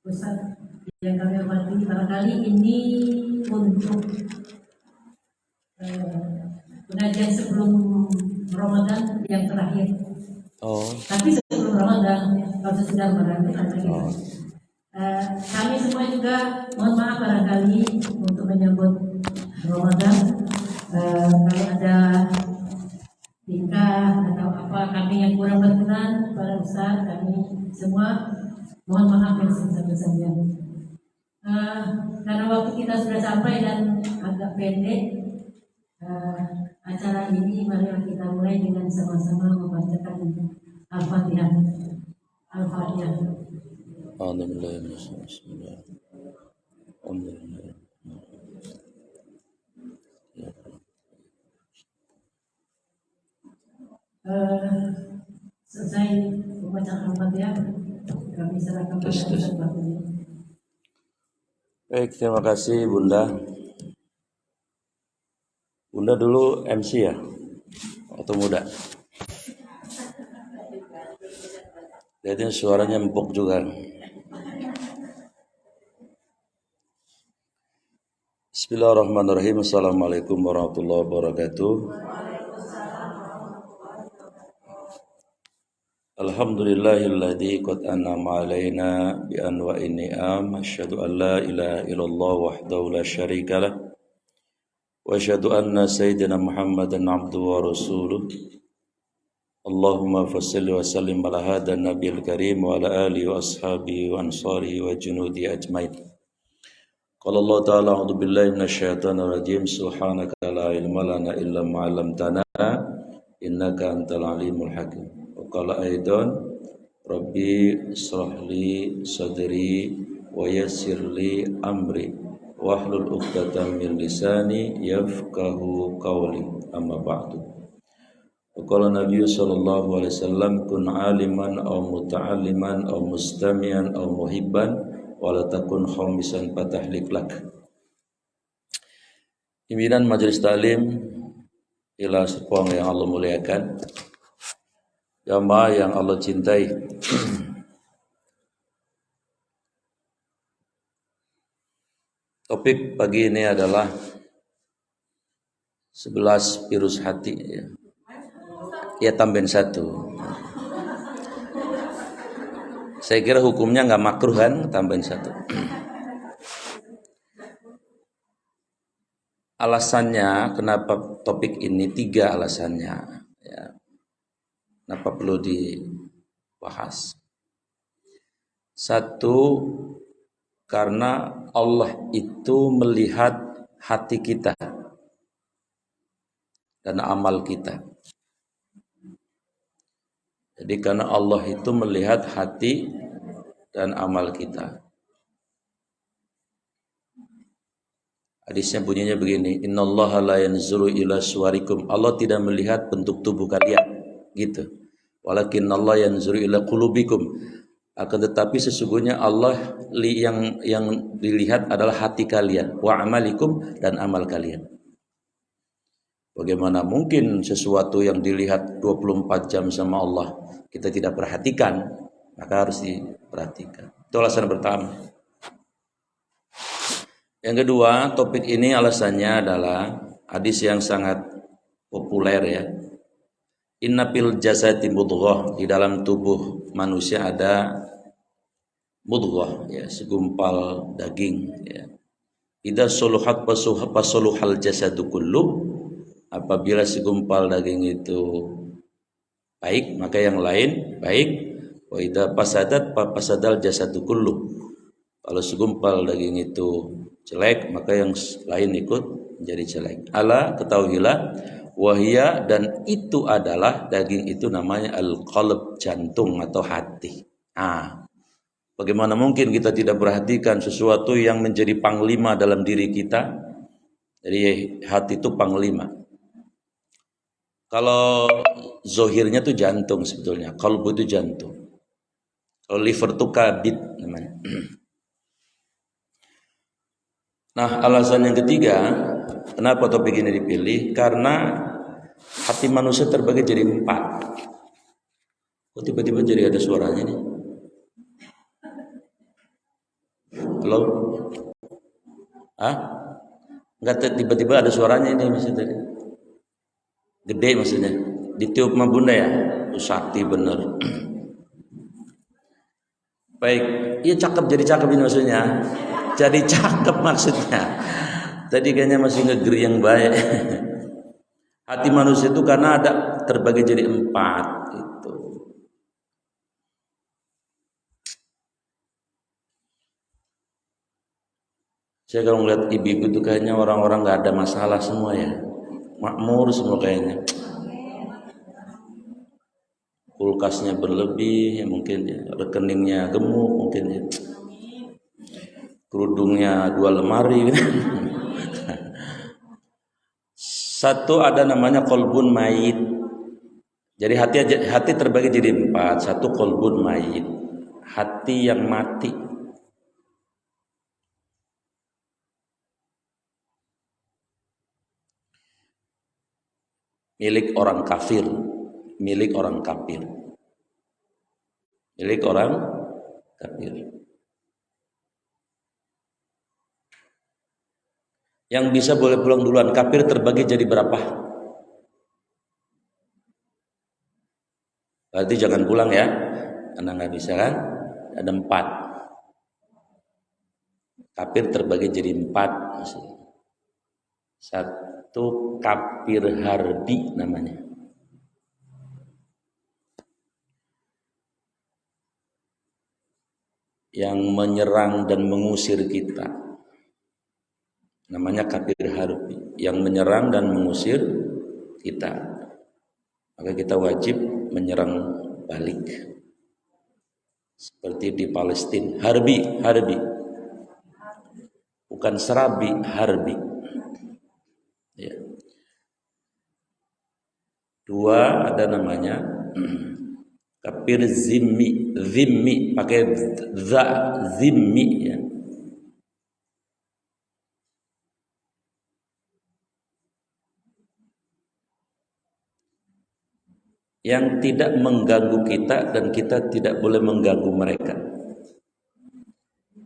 Ustaz yang kami hormati, barangkali ini untuk pengajian sebelum Ramadan yang terakhir. Tapi sebelum Ramadan, kalau sudah berarti nanti. Kami semua juga mohon maaf barangkali untuk menyambut Ramadan. Kalau ada tingkah atau apa kami yang kurang berkenan pada Ustaz, kami semua mohon maaf yang sebesar-besarnya. Karena waktu kita sudah sampai dan agak pendek, acara ini mari kita mulai dengan sama-sama membacakan Al-Fatihah. Al-Fatihah. Selesai pembacaan Al-Fatihah, kami serahkan pada Ustaz Bakti. Baik, terima kasih Bunda. Bunda dulu MC ya? Waktu muda. Lihatnya suaranya empuk juga. Bismillahirrahmanirrahim. Assalamualaikum warahmatullahi wabarakatuh. Alhamdulillahilladzi qad an'ama alaina bi anwa'in ni'am. Asyhadu an la ilaha illallah wahdahu la syarika lah. Wa asyhadu anna sayyidina Muhammadan abduhu wa rasuluh. Allahumma fassalli wa sallim ala hadan nabiyil karim wa ala alihi wa ashabihi wa ansarihi wa junudi ajmain. Qala Allah ta'ala a'udzu billahi minasyaitonir rajim. Subhanaka la ilma lana illa ma 'allamtana innaka antal alimul hakim. Wa qala aidan rabbi ishrah li sadri wa yassir li amri wahlul 'uqdatam min lisani yafqahu qawli. Amma ba'du. Qala Nabi sallallahu alaihi wasallam kun aliman aw muta'alliman aw mustami'an aw muhibban wala takun khamisan fatahlik lak. Pimpinan majelis taklim ila sepong yang Allah muliakan, jamaah yang Allah cintai. Topik pagi ini adalah 11 virus hati ya. Ya tambahin satu. Saya kira hukumnya nggak makruh kan, tambahin satu. Alasannya kenapa topik ini 3 alasannya ya. Kenapa perlu dibahas? 1, karena Allah itu melihat hati kita dan amal kita. Jadi karena Allah itu melihat hati dan amal kita. Hadisnya bunyinya begini, innallaha la yanzuru ila suwarikum. Allah tidak melihat bentuk tubuh kalian, gitu. Walakinnallaha yanzuru ila qulubikum. Akan tetapi sesungguhnya Allah yang dilihat adalah hati kalian, wa amalikum, dan amal kalian. Bagaimana mungkin sesuatu yang dilihat 24 jam sama Allah kita tidak perhatikan? Maka harus diperhatikan. Itu alasan pertama. Yang kedua, topik ini alasannya adalah hadis yang sangat populer ya. Inna fil jasadi mudghah, di dalam tubuh manusia ada mudghah ya, segumpal daging ya. Idza suluhat fasuluhal jasadu kullu. Apabila segumpal daging itu baik, maka yang lain baik. Wa idza fasadat fasadal jasadu kullu. Kalau segumpal daging itu jelek, maka yang lain ikut menjadi jelek. Ala, ketahuilah, wahia, dan itu adalah daging itu namanya al-qalb, jantung atau hati. Bagaimana mungkin kita tidak perhatikan sesuatu yang menjadi panglima dalam diri kita? Jadi hati itu panglima. Kalau zohirnya itu jantung sebetulnya, qalbu itu jantung. Kalau liver itu kabid namanya. Nah, alasan yang ketiga, kenapa topik ini dipilih? Karena hati manusia terbagi jadi 4. Kok tiba-tiba jadi ada suaranya nih? Halo? Enggak, tiba-tiba ada suaranya ini maksudnya. Gede maksudnya. Ditiup sama bunda ya? Sakti bener. Baik, iya cakep, jadi cakep ini maksudnya. Jadi cakep maksudnya. Tadi kayaknya masih ngegeri yang baik. Hati manusia itu karena ada terbagi jadi 4 gitu. Saya kalau ngeliat ibu-ibu itu kayaknya orang-orang nggak ada masalah semua ya, makmur semua kayaknya. Kulkasnya berlebih, ya mungkin ya. Rekeningnya gemuk mungkin ya. Kerudungnya 2 lemari. Satu ada namanya kolbun mayit. Jadi hati terbagi jadi 4. Satu kolbun mayit, hati yang mati. Milik orang kafir, milik orang kafir, milik orang kafir. Yang bisa boleh pulang duluan. Kafir terbagi jadi berapa? Berarti jangan pulang ya, karena nggak bisa kan? Ada 4. Kafir terbagi jadi 4. Satu kafir harbi namanya. Yang menyerang dan mengusir kita. Namanya kafir harbi. Yang menyerang dan mengusir kita. Maka kita wajib menyerang balik. Seperti di Palestina. Harbi. Bukan serabi, harbi. Ya. 2 ada namanya kafir zimmi pakai za, zimmi ya. Yang tidak mengganggu kita dan kita tidak boleh mengganggu mereka.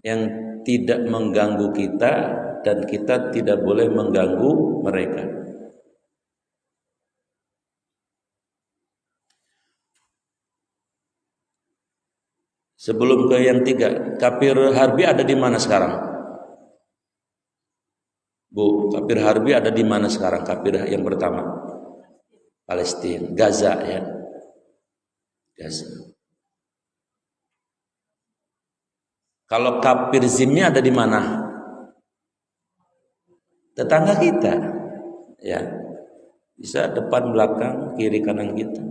Yang tidak mengganggu kita dan kita tidak boleh mengganggu mereka. Sebelum ke yang 3, kafir harbi ada di mana sekarang? Bu, kafir harbi ada di mana sekarang? Kafir yang pertama, Palestina, Gaza ya, Gaza. Kalau kafir zimmi ada di mana? Tetangga kita, ya, bisa depan, belakang, kiri, kanan kita.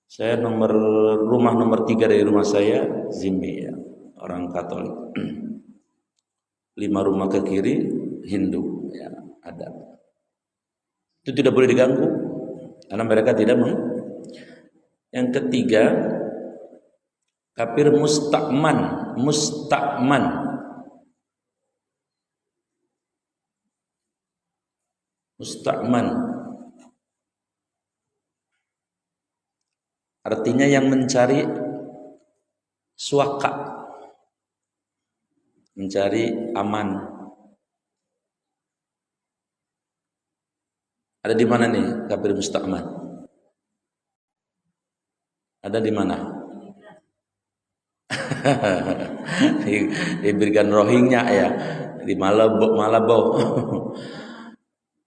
Saya rumah nomor 3 dari rumah saya zimmi ya, orang Katolik. 5 rumah ke kiri Hindu ya, ada. Itu tidak boleh diganggu karena mereka tidak Yang ketiga, kafir musta'man. Artinya yang mencari suaka, mencari aman. Ada di mana nih kafir musta'man? Ada di mana? Diberikan Rohingya ya, di Malabo.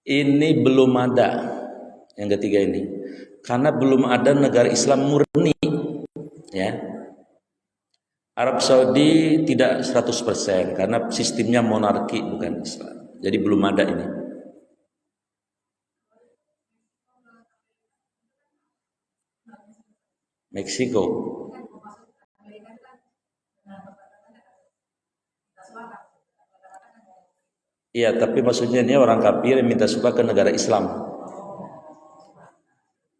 Ini belum ada yang ketiga ini, karena belum ada negara Islam murni ya. Arab Saudi tidak 100% karena sistemnya monarki bukan Islam, jadi belum ada ini. Meksiko. Iya, tapi maksudnya ini orang kafir yang minta suka ke negara Islam.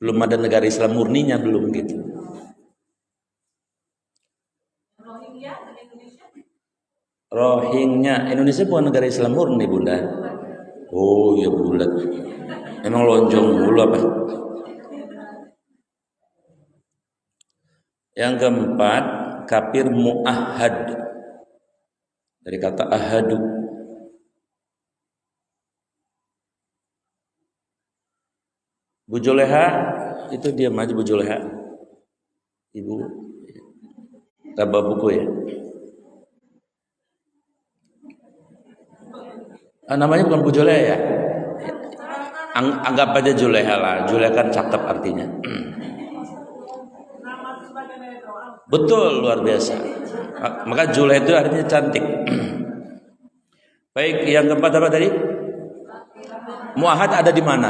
Belum ada negara Islam murninya, belum gitu. Rohingya, Indonesia bukan negara Islam murni, Bunda. Oh ya bulat. Emang lonjong mulu apa? Yang keempat, kafir mu'ahad. dari kata ahadu. Bu Juleha itu diam aja Bu Juleha. Ibu tambah buku ya. Namanya bukan Bu Juleha ya. Anggap aja Juleha lah. Juleha kan cakep artinya. Betul, luar biasa. Maka Juleha itu artinya cantik. Baik, yang keempat apa tadi? Muahad ada di mana?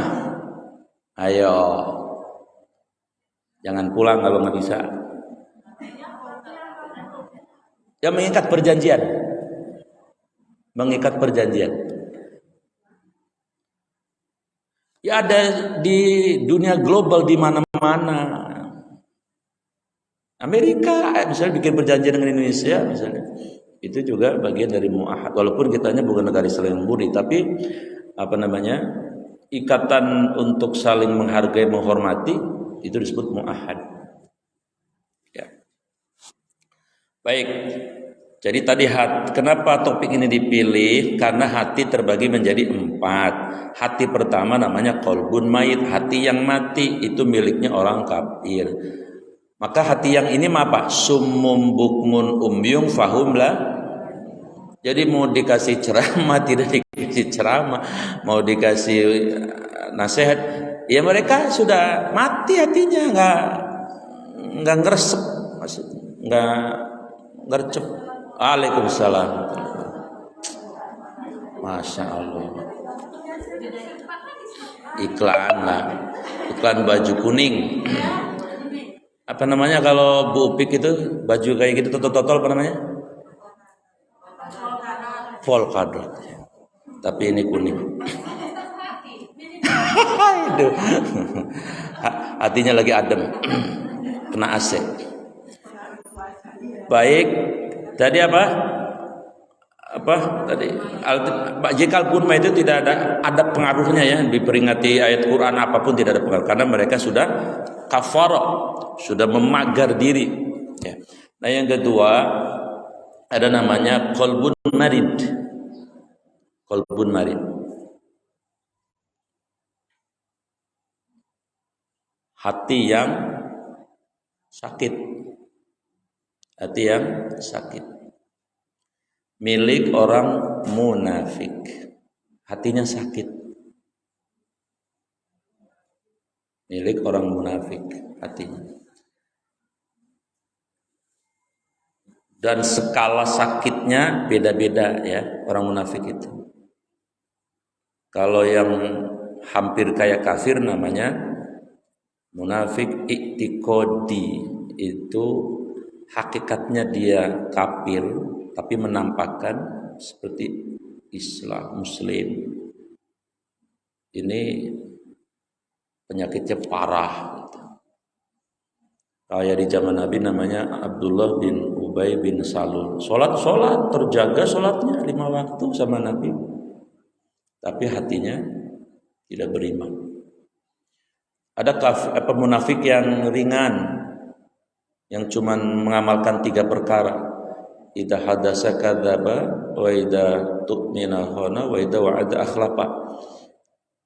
Ayo. Jangan pulang kalau nggak bisa. Ya mengikat perjanjian. Mengikat perjanjian. Ya ada di dunia global di mana-mana. Amerika misalnya bikin perjanjian dengan Indonesia misalnya. Itu juga bagian dari muahad. Walaupun kitanya bukan negara Islam yang murni, tapi ikatan untuk saling menghargai, menghormati itu disebut muahad. Ya. Baik. Jadi tadi kenapa topik ini dipilih? Karena hati terbagi menjadi 4. Hati pertama namanya qalbun mayit, hati yang mati, itu miliknya orang kafir. Maka hati yang ini apa? Summum bukmun umyung fahum la. Jadi mau dikasih ceramah tidak dikasih ceramah, mau dikasih nasihat, ya mereka sudah mati hatinya, nggak ngeresep, maksudnya nggak ngercep. Waalaikumsalam. Masya Allah. Iklan lah, iklan baju kuning. Apa namanya kalau Bu Upik itu baju kayak gitu totol-totol apa namanya? Volcadot. Tapi ini kuning. Aduh. Hatinya lagi adem. Kena AC. Baik. Tadi apa? Tadi jika kurma itu tidak ada pengaruhnya ya, diperingati ayat Quran apapun tidak ada pengaruh karena mereka sudah kafara, sudah memagar diri ya. Nah yang kedua ada namanya qalbun marid. Qalbun marid, hati yang sakit, hati yang sakit, milik orang munafik. Hatinya sakit, milik orang munafik hatinya. Dan skala sakitnya beda-beda ya orang munafik itu. Kalau yang hampir kayak kafir namanya munafik i'tiqadi, itu hakikatnya dia kafir tapi menampakkan seperti Islam, Muslim. Ini penyakitnya parah. Kayak di zaman Nabi namanya Abdullah bin Ubay bin Salul. Sholat terjaga sholatnya 5 waktu sama Nabi, tapi hatinya tidak beriman. Ada munafik yang ringan, yang cuma mengamalkan 3 perkara. Idza hadasa kadzaba wa idza tu'mina khana wa idza wa'ada akhlafa.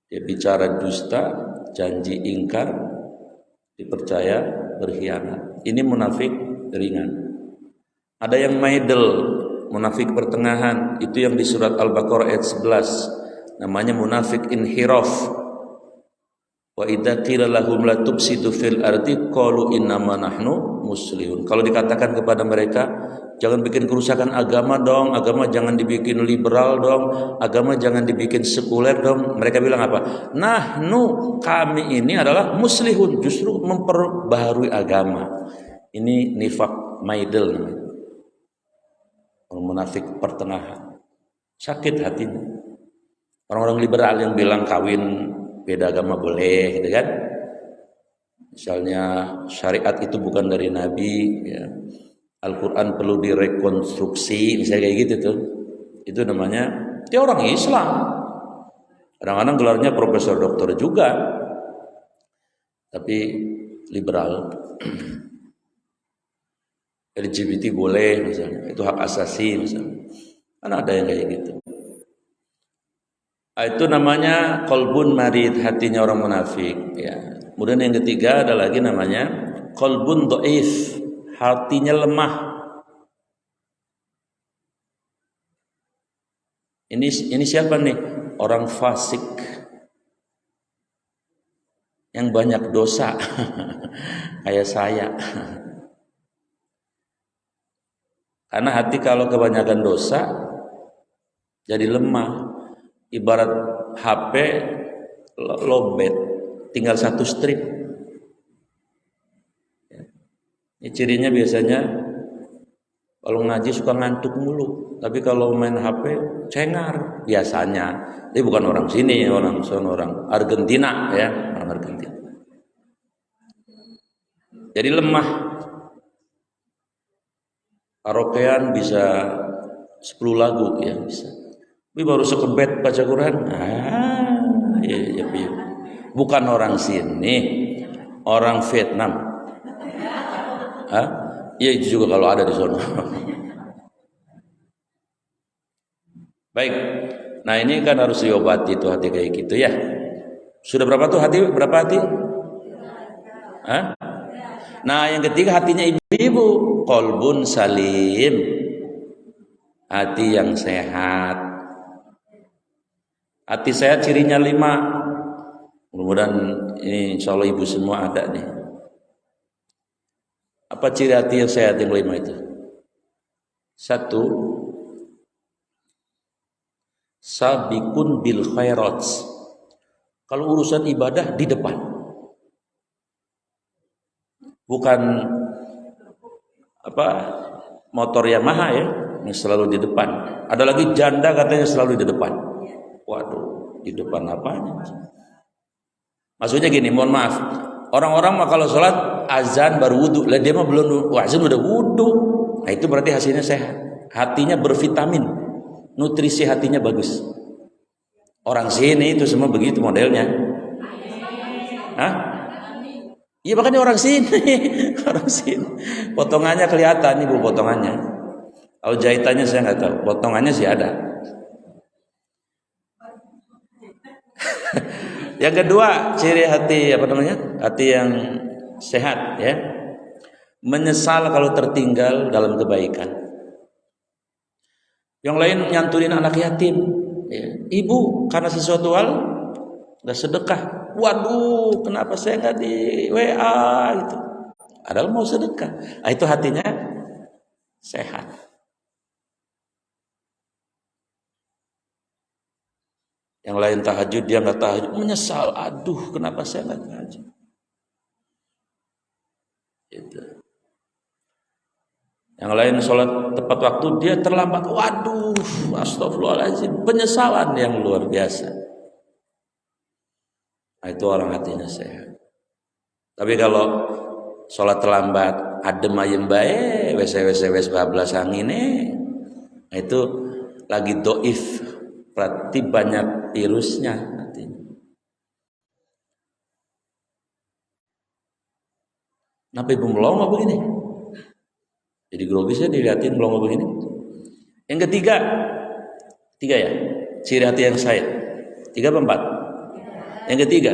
Dia bicara dusta, janji ingkar, dipercaya berkhianat. Ini munafik ringan. Ada yang maidel, munafik pertengahan, itu yang di surat Al-Baqarah ayat 11. Namanya munafik inhiraf. Wa idza qila lahum la tufsidu fil ardi qalu innama nahnu muslihun. Kalau dikatakan kepada mereka, jangan bikin kerusakan agama dong, agama jangan dibikin liberal dong, agama jangan dibikin sekuler dong. Mereka bilang apa? Nahnu, kami ini adalah muslihun, justru memperbaharui agama. Ini nifaq maidel namanya. Orang munafik pertengahan. Sakit hatinya. Orang-orang liberal yang bilang kawin beda agama boleh, gitu kan? Misalnya syariat itu bukan dari Nabi, ya. Al-Quran perlu direkonstruksi, misalnya kayak gitu tuh. Itu namanya dia orang Islam. Kadang-kadang gelarnya profesor doktor juga, tapi liberal. LGBT boleh misalnya, itu hak asasi misalnya. Kan ada yang kayak gitu. Itu namanya qalbun marid, hatinya orang munafik ya. Kemudian yang ketiga ada lagi namanya qalbun dhaif, hatinya lemah. Ini siapa nih? Orang fasik yang banyak dosa kayak saya. Karena hati kalau kebanyakan dosa jadi lemah. Ibarat HP lowbat, tinggal satu strip. Ini cirinya biasanya kalau ngaji suka ngantuk mulu, tapi kalau main HP cengar biasanya. Ini bukan orang sini, orang Argentina ya, orang Argentina. Jadi lemah. Karaokean bisa 10 lagu ya bisa. Tapi baru sekebet baca Quran. Iya. Bukan orang sini, orang Vietnam. Iya itu juga kalau ada di sana. Baik. Nah ini kan harus diobati tuh hati kayak gitu ya. Sudah berapa tuh hati? Berapa hati? Nah yang ketiga hatinya ibu-ibu, qalbun salim, hati yang sehat. Hati sehat cirinya 5. Mudah-mudahan ini insya Allah ibu semua ada nih. Apa ciri hati yang sehat yang 5 itu? 1, sabiqun bil khairat. Kalau urusan ibadah di depan. Bukan motor Yamaha ya yang selalu di depan. Ada lagi janda katanya selalu di depan. Waduh, di depan apanya? Maksudnya gini, mohon maaf. Orang-orang mah kalau sholat azan baru wudhu, lah dia mah belum azan udah wudhu. Nah itu berarti hasilnya sehat. Hatinya bervitamin, nutrisi hatinya bagus. Orang sini itu semua begitu modelnya. Iya makanya orang sini, orang sini. Potongannya kelihatan ibu potongannya. Kalau jahitannya saya nggak tahu, potongannya sih ada. Yang kedua ciri hati hati yang sehat ya, menyesal kalau tertinggal dalam kebaikan. Yang lain nyantunin anak yatim ya. Ibu karena sesuatu hal nggak sedekah, waduh kenapa saya nggak di WA gitu, padahal mau sedekah. Itu hatinya sehat. Yang lain tahajud, dia nggak tahajud, menyesal. Aduh, kenapa saya nggak tahajud? Gitu. Yang lain sholat tepat waktu, dia terlambat. Waduh, astagfirullahaladzim. Penyesalan yang luar biasa. Nah, itu orang hatinya sehat. Tapi kalau sholat terlambat, adem ayem bae, wes bablas angine, nah itu lagi doif. Berarti banyak virusnya nantinya. Kenapa ibu melongo begini? Jadi grogi saya dilihatin melongo begini. Yang ketiga ya, ciri hati yang saya. 3 apa 4? Yang ketiga.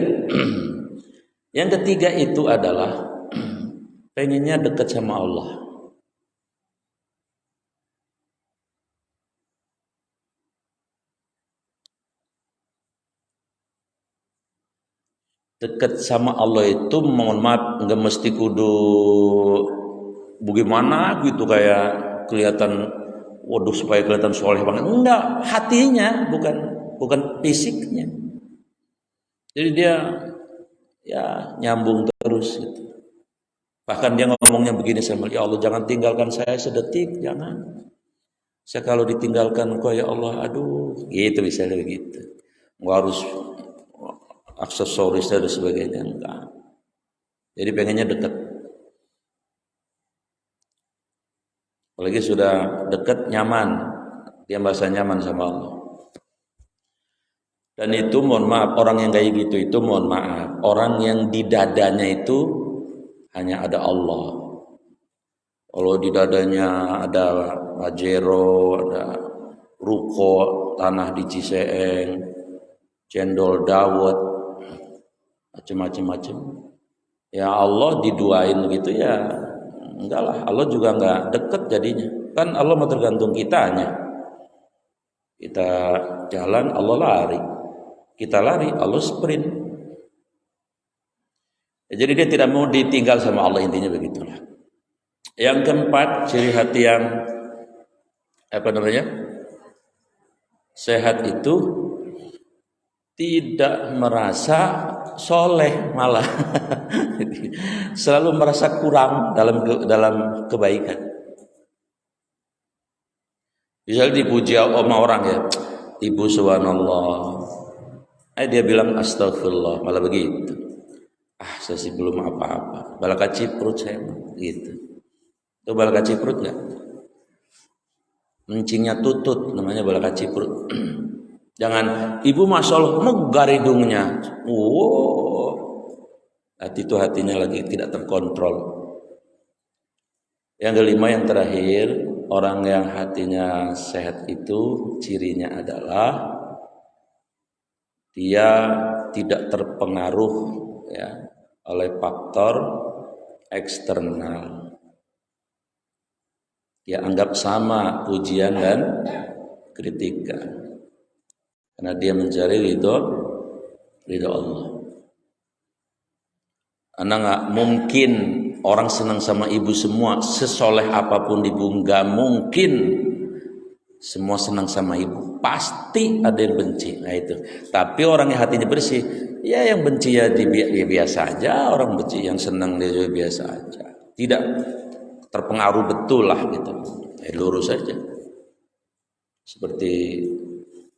Yang ketiga itu adalah pengennya dekat sama Allah. Dekat sama Allah itu mohon maaf nggak mesti kudu bagaimana gitu kayak kelihatan waduh supaya kelihatan soleh banget, enggak, hatinya bukan fisiknya. Jadi dia ya nyambung terus gitu. Bahkan dia ngomongnya begini sama ya Allah jangan tinggalkan saya sedetik, jangan. Saya kalau ditinggalkan kok ya Allah aduh gitu misalnya begitu. Nggak harus aksesoris dan sebagainya enggak. Jadi pengennya dekat. Apalagi sudah dekat nyaman, dia merasa nyaman sama Allah. Dan itu mohon maaf orang yang kayak gitu itu mohon maaf orang yang di dadanya itu hanya ada Allah. Kalau di dadanya ada Pajero, ada ruko tanah di Ciseeng, cendol dawet, macam-macam. Ya Allah diduain gitu ya, enggak lah. Allah juga enggak deket jadinya. Kan Allah mau tergantung kitanya. Kita jalan, Allah lari. Kita lari, Allah sprint. Ya, jadi dia tidak mau ditinggal sama Allah, intinya begitulah. Yang keempat, ciri hati yang sehat itu tidak merasa soleh, malah selalu merasa kurang dalam kebaikan. Misalnya dipuji sama orang ya, ibu subhanallah, dia bilang astagfirullah, malah begitu. Saya sih belum apa-apa, balaka ciprut saya gitu. Itu balaka ciprut nggak? Mencingnya tutut, namanya balaka ciprut. Jangan, ibu masya Allah megar hidungnya. Itu hatinya lagi tidak terkontrol. Yang kelima, yang terakhir, orang yang hatinya sehat itu cirinya adalah dia tidak terpengaruh ya oleh faktor eksternal. Dia anggap sama pujian dan kritikan. Karena dia mencari ridho Allah. Karena nggak mungkin orang senang sama ibu semua, sesoleh apapun ibu, nggak mungkin semua senang sama ibu. Pasti ada yang benci. Nah itu. Tapi orang yang hatinya bersih, ya yang benci ya biasa aja, orang benci, yang senang dia juga biasa aja. Tidak terpengaruh betul lah gitu. Lurus saja. Seperti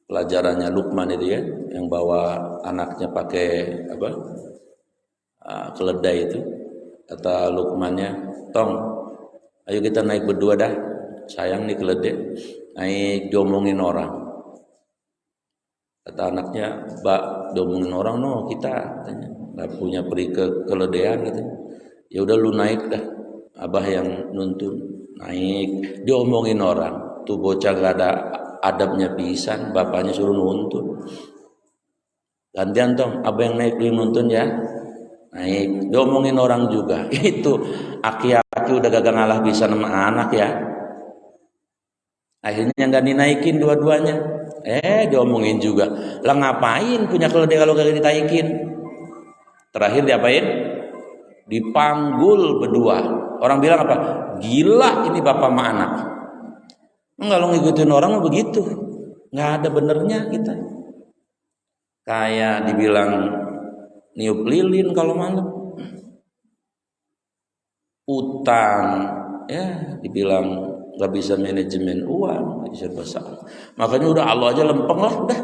pelajarannya Luqman itu ya, yang bawa anaknya pakai keledai itu. Kata Luqmannya, Tong, ayo kita naik berdua dah, sayang nih keledai, naik diomongin orang. Kata anaknya, Mbak, diomongin orang no kita, katanya, nggak punya peri keledaian, katanya. Ya udah lu naik dah, abah yang nuntun. Naik, diomongin orang, tuh bocah gak ada adabnya pisan, bapaknya suruh nuntun. Gantian Tong, abah yang naik, lu nuntun ya. Naik, diomongin orang juga. Itu aki-aki udah gagal ngalah bisa sama anak ya. Akhirnya nggak dinaikin dua-duanya. Diomongin juga. Lah ngapain punya keledai kalau gak dinaikin? Terakhir diapain? Dipanggul berdua. Orang bilang apa? Gila ini bapak sama anak. Kalau ngikutin orang begitu, nggak ada benernya kita. Kayak dibilang niup lilin kalau malam, utang, ya dibilang nggak bisa manajemen uang, serba salah. Makanya udah Allah aja lempeng lah, dah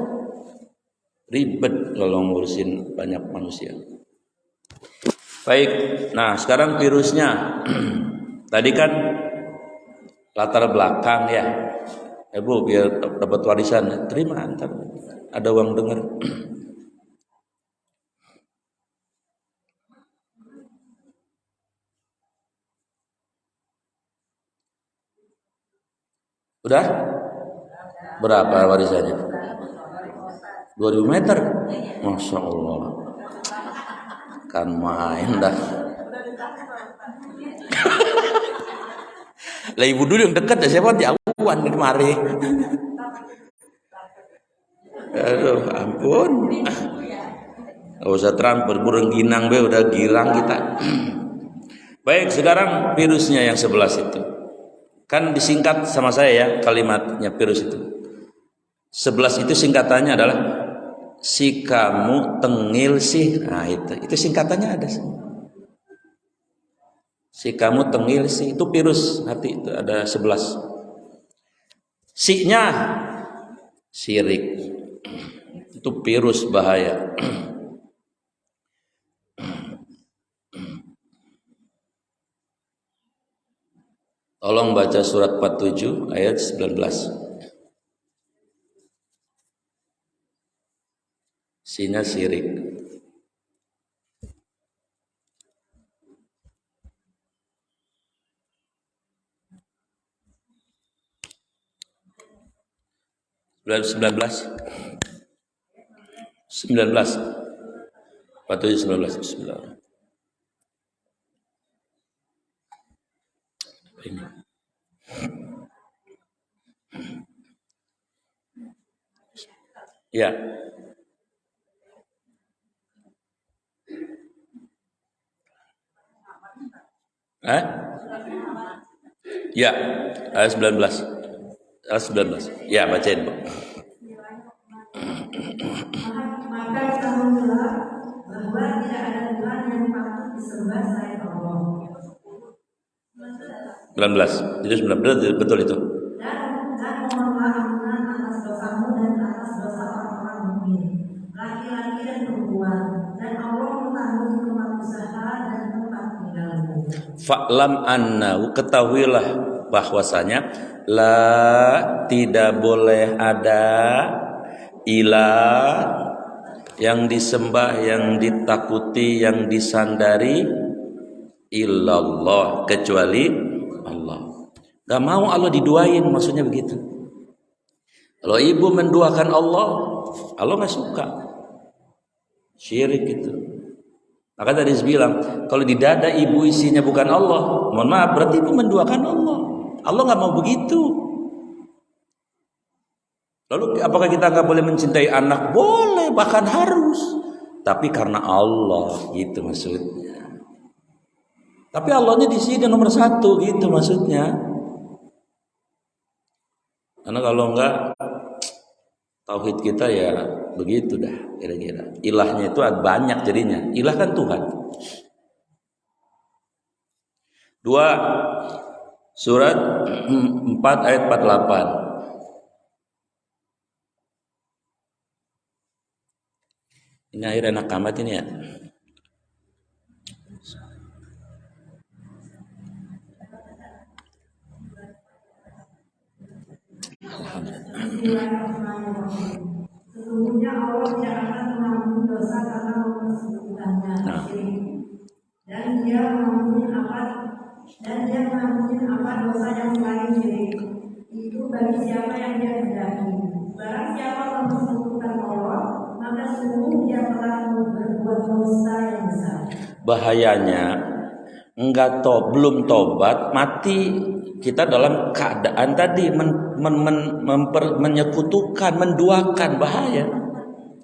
ribet kalau ngurusin banyak manusia. Baik, nah sekarang virusnya. Tadi kan latar belakang ya, Bu biar dapat warisan, terima antar, ada uang dengar. Udah? Berapa warisannya? 2000 meter? Masya Allah. Kan main dah. Lah ibu dulu yang dekat, siapa jauhan di kemari. Aduh, ampun. Gak usah transfer, burung ginang be udah girang kita. Baik, sekarang virusnya yang 11 itu. Kan disingkat sama saya ya kalimatnya virus itu. 11 itu singkatannya adalah si kamu tengil sih. Nah itu singkatannya ada. Si kamu tengil sih itu virus hati, itu ada 11. Si-nya sirik. Itu virus bahaya. Tolong baca surat 47 ayat 19. Si-nya sirik. 19. 19. Bismillah. Ini. Ya. Ya, ayat 19. Ayat 19. Ya, bacain, Bu. Maka ketahuilah bahwa tidak ada Tuhan yang patut disembah selain Allah. 19. Jadi 19 betul itu. Dan mohonlah ampunan atas dosamu dan atas dosa orang-orang mukmin, laki-laki dan perempuan, dan Allah mengetahui tempat usaha dan tempat tinggalmu. Fa'lam annahu, ketahuilah bahwasanya la tidak boleh ada ilah yang disembah, yang ditakuti, yang disandari illallah, kecuali Allah. Gak mau Allah diduain, maksudnya begitu. Kalau ibu menduakan Allah, Allah gak suka. Syirik itu. Maka tadi saya bilang, kalau di dada ibu isinya bukan Allah, mohon maaf, berarti ibu menduakan Allah. Allah gak mau begitu. Lalu apakah kita nggak boleh mencintai anak? Boleh, bahkan harus. Tapi karena Allah, gitu maksudnya. Tapi Allahnya di sini nomor 1, gitu maksudnya. Karena kalau enggak, tauhid kita ya begitu dah, kira-kira. Ilahnya itu banyak jadinya. Ilah kan Tuhan. 2 Surat 4 ayat 48. Ini air enak amat ini ya. Bismillahirrahmanirrahim. Sesungguhnya Allah tidak akan mengampuni dosa karena mempersekutukannya syirik. Dan dia mengampuni apa dosa yang selain syirik. Itu bagi siapa yang dia kehendaki. Barang siapa mempersekutukan Allah, maka sungguh dia telah berbuat dosa yang besar. Bahayanya belum tobat, mati kita dalam keadaan tadi menyekutukan, menduakan, bahaya.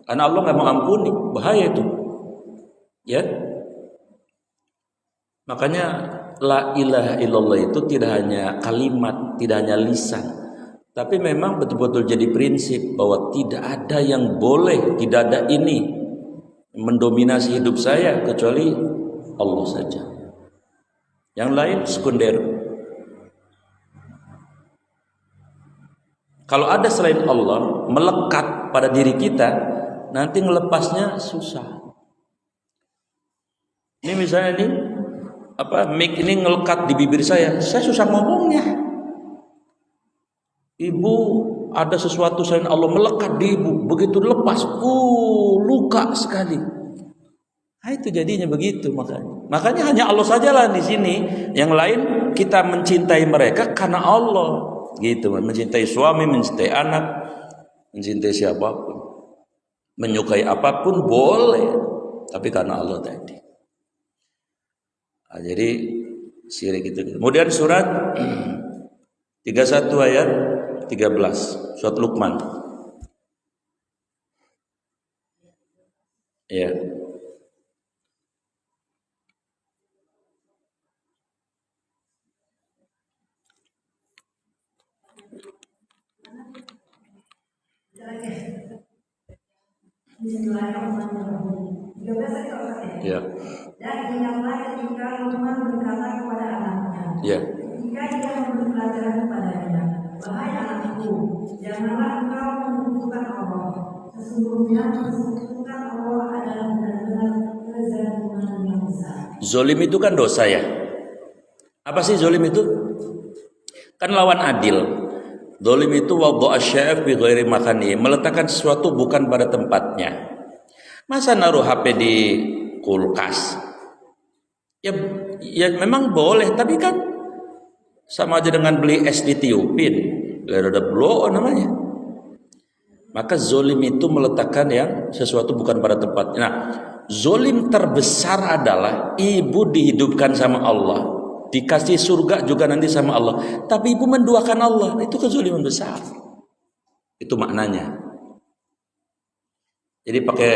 Karena Allah nggak mau ampuni, bahaya itu. Ya. Makanya la ilaha illallah itu tidak hanya kalimat, tidak hanya lisan, tapi memang betul-betul jadi prinsip bahwa tidak ada yang boleh, tidak ada ini mendominasi hidup saya kecuali Allah saja. Yang lain sekunder. Kalau ada selain Allah melekat pada diri kita, nanti melepasnya susah. Ini misalnya nih, mic ini ngelekat di bibir saya susah ngomongnya. Ibu ada sesuatu selain Allah melekat di ibu, begitu lepas, luka sekali. Nah, itu jadinya begitu makanya hanya Allah sajalah di sini. Yang lain kita mencintai mereka karena Allah, gitu. Mencintai suami, mencintai anak, mencintai siapapun, menyukai apapun boleh, tapi karena Allah tadi. Nah, jadi syirik itu. Kemudian surat 31 ayat 13, surat Luqman. Ya. Bismillahirrahmanirrahim. 13 ayat. Ya. Dan ingatlah ketika Luqman berkata kepada anaknya, Ya. ketika dia memberi pelajaran kepadanya, wahai anakku, janganlah engkau menyekutukan Allah. Sesungguhnya menyekutukan Allah adalah benar-benar kezaliman yang besar. Zolim itu kan dosa ya. Apa sih zolim itu? Kan lawan adil. Zolim itu wadha'a syai' bi ghairi makani, meletakkan sesuatu bukan pada tempatnya. Masa naruh HP di kulkas? Ya memang boleh, tapi kan sama aja dengan beli es ditiupin. Ada blow namanya. Maka zolim itu meletakkan yang sesuatu bukan pada tempatnya. Nah, zolim terbesar adalah ibu dihidupkan sama Allah, dikasih surga juga nanti sama Allah, tapi ibu menduakan Allah. Itu kezoliman besar. Itu maknanya. Jadi pakai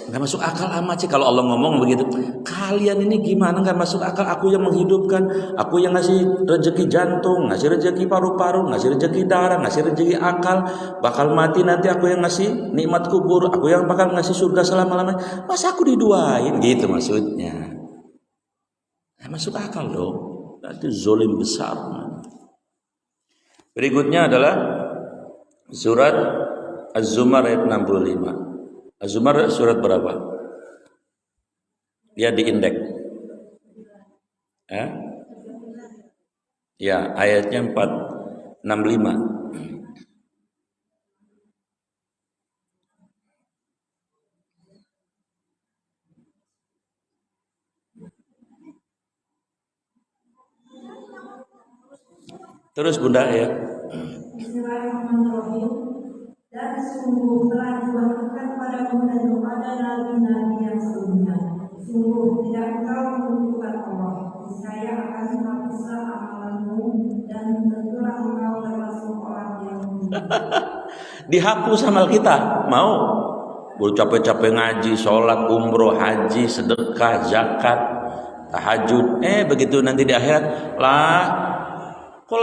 nggak masuk akal amat sih kalau Allah ngomong begitu. Kalian ini gimana nggak masuk akal? Aku yang menghidupkan, aku yang ngasih rezeki jantung, ngasih rezeki paru-paru, ngasih rezeki darah, ngasih rezeki akal. Bakal mati nanti aku yang ngasih nikmat kubur, aku yang bakal ngasih surga selama-lamanya. Masa aku diduain gitu maksudnya? Nggak masuk akal dong. Itu zolim besar. Berikutnya adalah surat Az-Zumar ayat 65. Az-Zumar surat berapa? Dia di indeks. Ya, ayatnya 465. Terus Bunda ya. Bismillahirrahmanirrahim. Dan sungguh telah diwahyukan padamu dan kepada nabi-nabi yang sebelumnya. Sungguh tidak engkau menentukan Allah. Niscaya akan menghapuslah amalanmu dan tentulah engkau termasuk orang yang Dihapus amal kita, mau? Baru capek-capek ngaji, sholat, umroh, haji, sedekah, zakat, tahajud. Begitu nanti di akhirat lah. Kok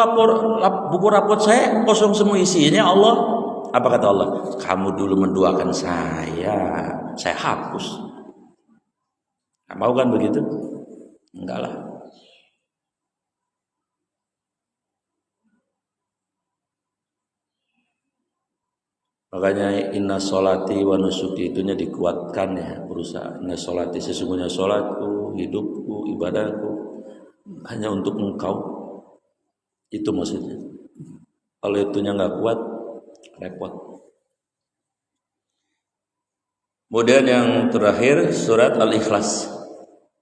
buku rapot saya kosong semua isinya Allah. Apa kata Allah? Kamu dulu menduakan saya hapus. Mau kan begitu? Enggak lah. Makanya inna sholati wa nusuki itunya dikuatkan ya, berusaha. Inna sholati, sesungguhnya sholatku, hidupku, ibadahku hanya untuk engkau. Itu maksudnya. Kalau itunya nggak kuat, repot. Kemudian yang terakhir surat Al-Ikhlas.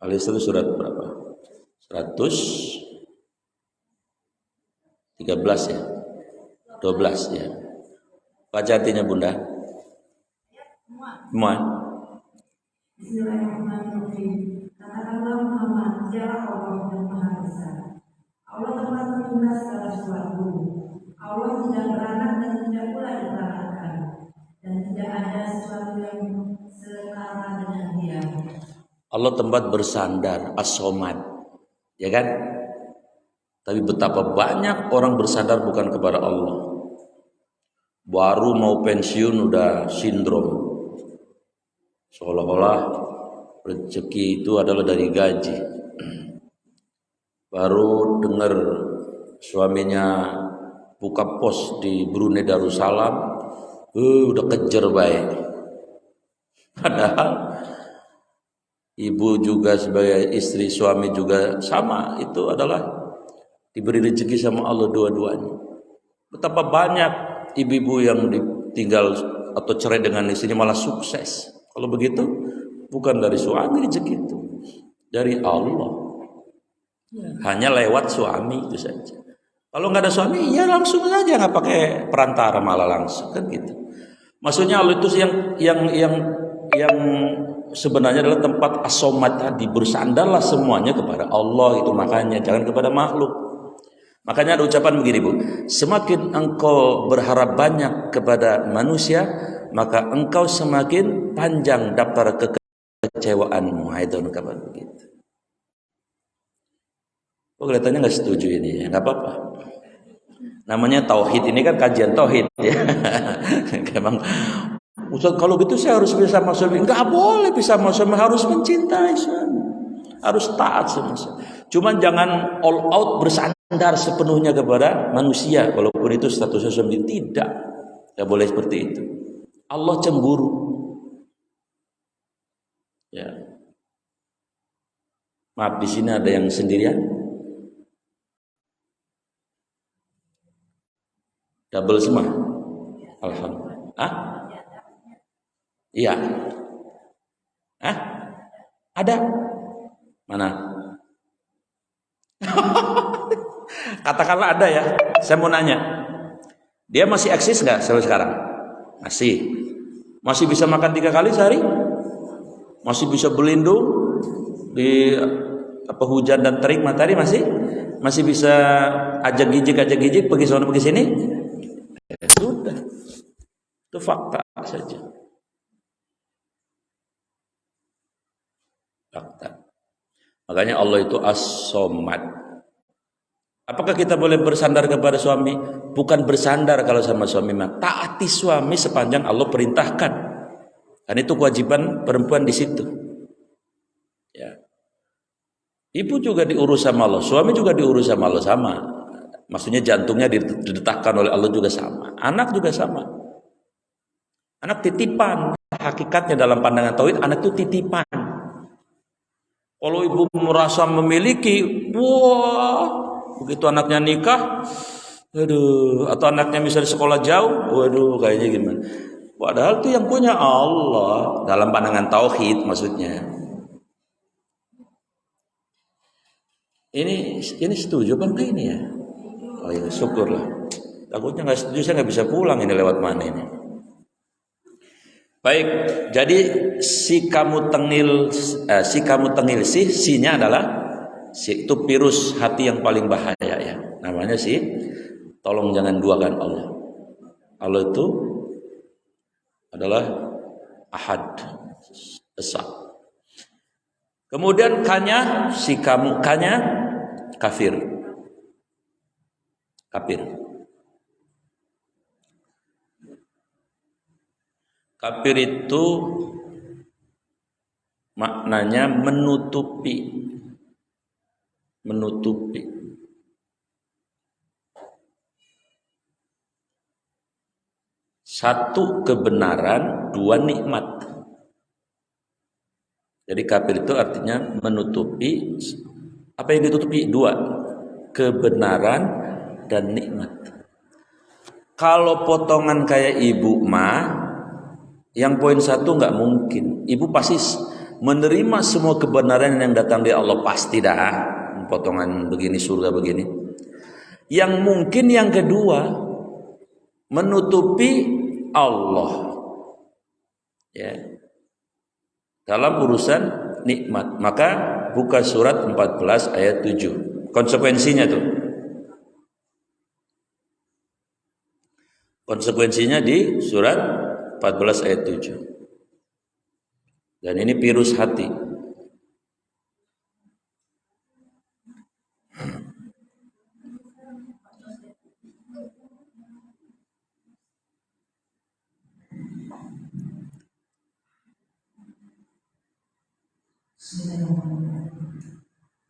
Al-Ikhlas surat berapa? 113 ya. 12 ya. Baca artinya Bunda. Semua. Bismillahirrahmanirrahim. Katakanlah Muhammad, dialah Allah yang Maha Besar. Allah telah menunda segala sesuatu. Allah tidak beranak dan tidak pula diperanakkan, dan tidak ada sesuatu yang setara dengan Dia. Allah tempat bersandar, as-somad, ya kan? Tapi betapa banyak orang bersandar bukan kepada Allah. Baru mau pensiun udah sindrom, seolah-olah rezeki itu adalah dari gaji. Baru dengar suaminya buka pos di Brunei Darussalam, udah kejar baik. Padahal ibu juga sebagai istri, suami juga sama, itu adalah diberi rezeki sama Allah dua-duanya. Betapa banyak ibu-ibu yang ditinggal atau cerai dengan istrinya malah sukses. Kalau begitu bukan dari suami rezeki itu, dari Allah. Hanya lewat suami itu saja. Kalau nggak ada suami, ya langsung saja, nggak pakai perantara, malah langsung kan gitu. Maksudnya Allah itu yang sebenarnya adalah tempat as-somad tadi, bersandarlah semuanya kepada Allah, itu makanya jangan kepada makhluk. Makanya ada ucapan begini Bu, semakin engkau berharap banyak kepada manusia, maka engkau semakin panjang daftar kekecewaanmu. Itu kabar begitu. Oh, kelihatannya nggak setuju ini, nggak apa-apa. Namanya tauhid, ini kan kajian tauhid ya. Emang Ustaz, kalau gitu saya harus bisa sama suami. Nggak boleh bisa sama suami, harus mencintai suami, harus taat sama suami. Cuman jangan all out bersandar sepenuhnya kepada manusia, walaupun itu statusnya suami. Tidak, nggak boleh seperti itu. Allah cemburu. Ya. Maaf, di sini ada yang sendirian. Double semua. Alhamdulillah. Iya. Ada? Mana? Katakanlah ada ya. Saya mau nanya. Dia masih eksis nggak sampai sekarang? Masih bisa makan 3 kali sehari, masih bisa berlindung di hujan dan terik matahari, masih bisa ajak gijik pergi sana pergi sini. Sudah, itu fakta saja, fakta. Makanya Allah itu As-Somad. Apakah kita boleh bersandar kepada suami? Bukan bersandar kalau sama suami, taati suami sepanjang Allah perintahkan. Dan itu kewajiban perempuan di situ. Ya. Ibu juga diurus sama Allah, suami juga diurus sama Allah, sama. Maksudnya jantungnya didetakkan oleh Allah juga sama. Anak juga sama. Anak titipan. Hakikatnya dalam pandangan tauhid, anak itu titipan. Kalau ibu merasa memiliki, begitu anaknya nikah, atau anaknya misalnya sekolah jauh, kayaknya gimana? Padahal itu yang punya Allah dalam pandangan tauhid maksudnya. Ini setuju apa enggak ini ya? Oh ya, syukurlah. Takutnya nggak setuju, saya nggak bisa pulang ini lewat mana ini. Baik, jadi si kamu tengil, sinya adalah itu virus hati yang paling bahaya ya. Namanya tolong jangan duakan Allah. Allah itu adalah Ahad, Esa. Kemudian kanya, kafir. Kafir itu maknanya menutupi. Satu kebenaran, 2 nikmat. Jadi kafir itu artinya menutupi. Apa yang ditutupi? 2, kebenaran dan nikmat. Kalau potongan kayak ibu yang poin 1 nggak mungkin. Ibu pasti menerima semua kebenaran yang datang dari Allah, pasti dah. Potongan begini, surga begini. Yang mungkin yang kedua, menutupi Allah. Ya. Dalam urusan nikmat. Maka buka surat 14 ayat 7. Konsekuensinya tuh. Konsekuensinya di surat 14 ayat 7. Dan ini virus hati.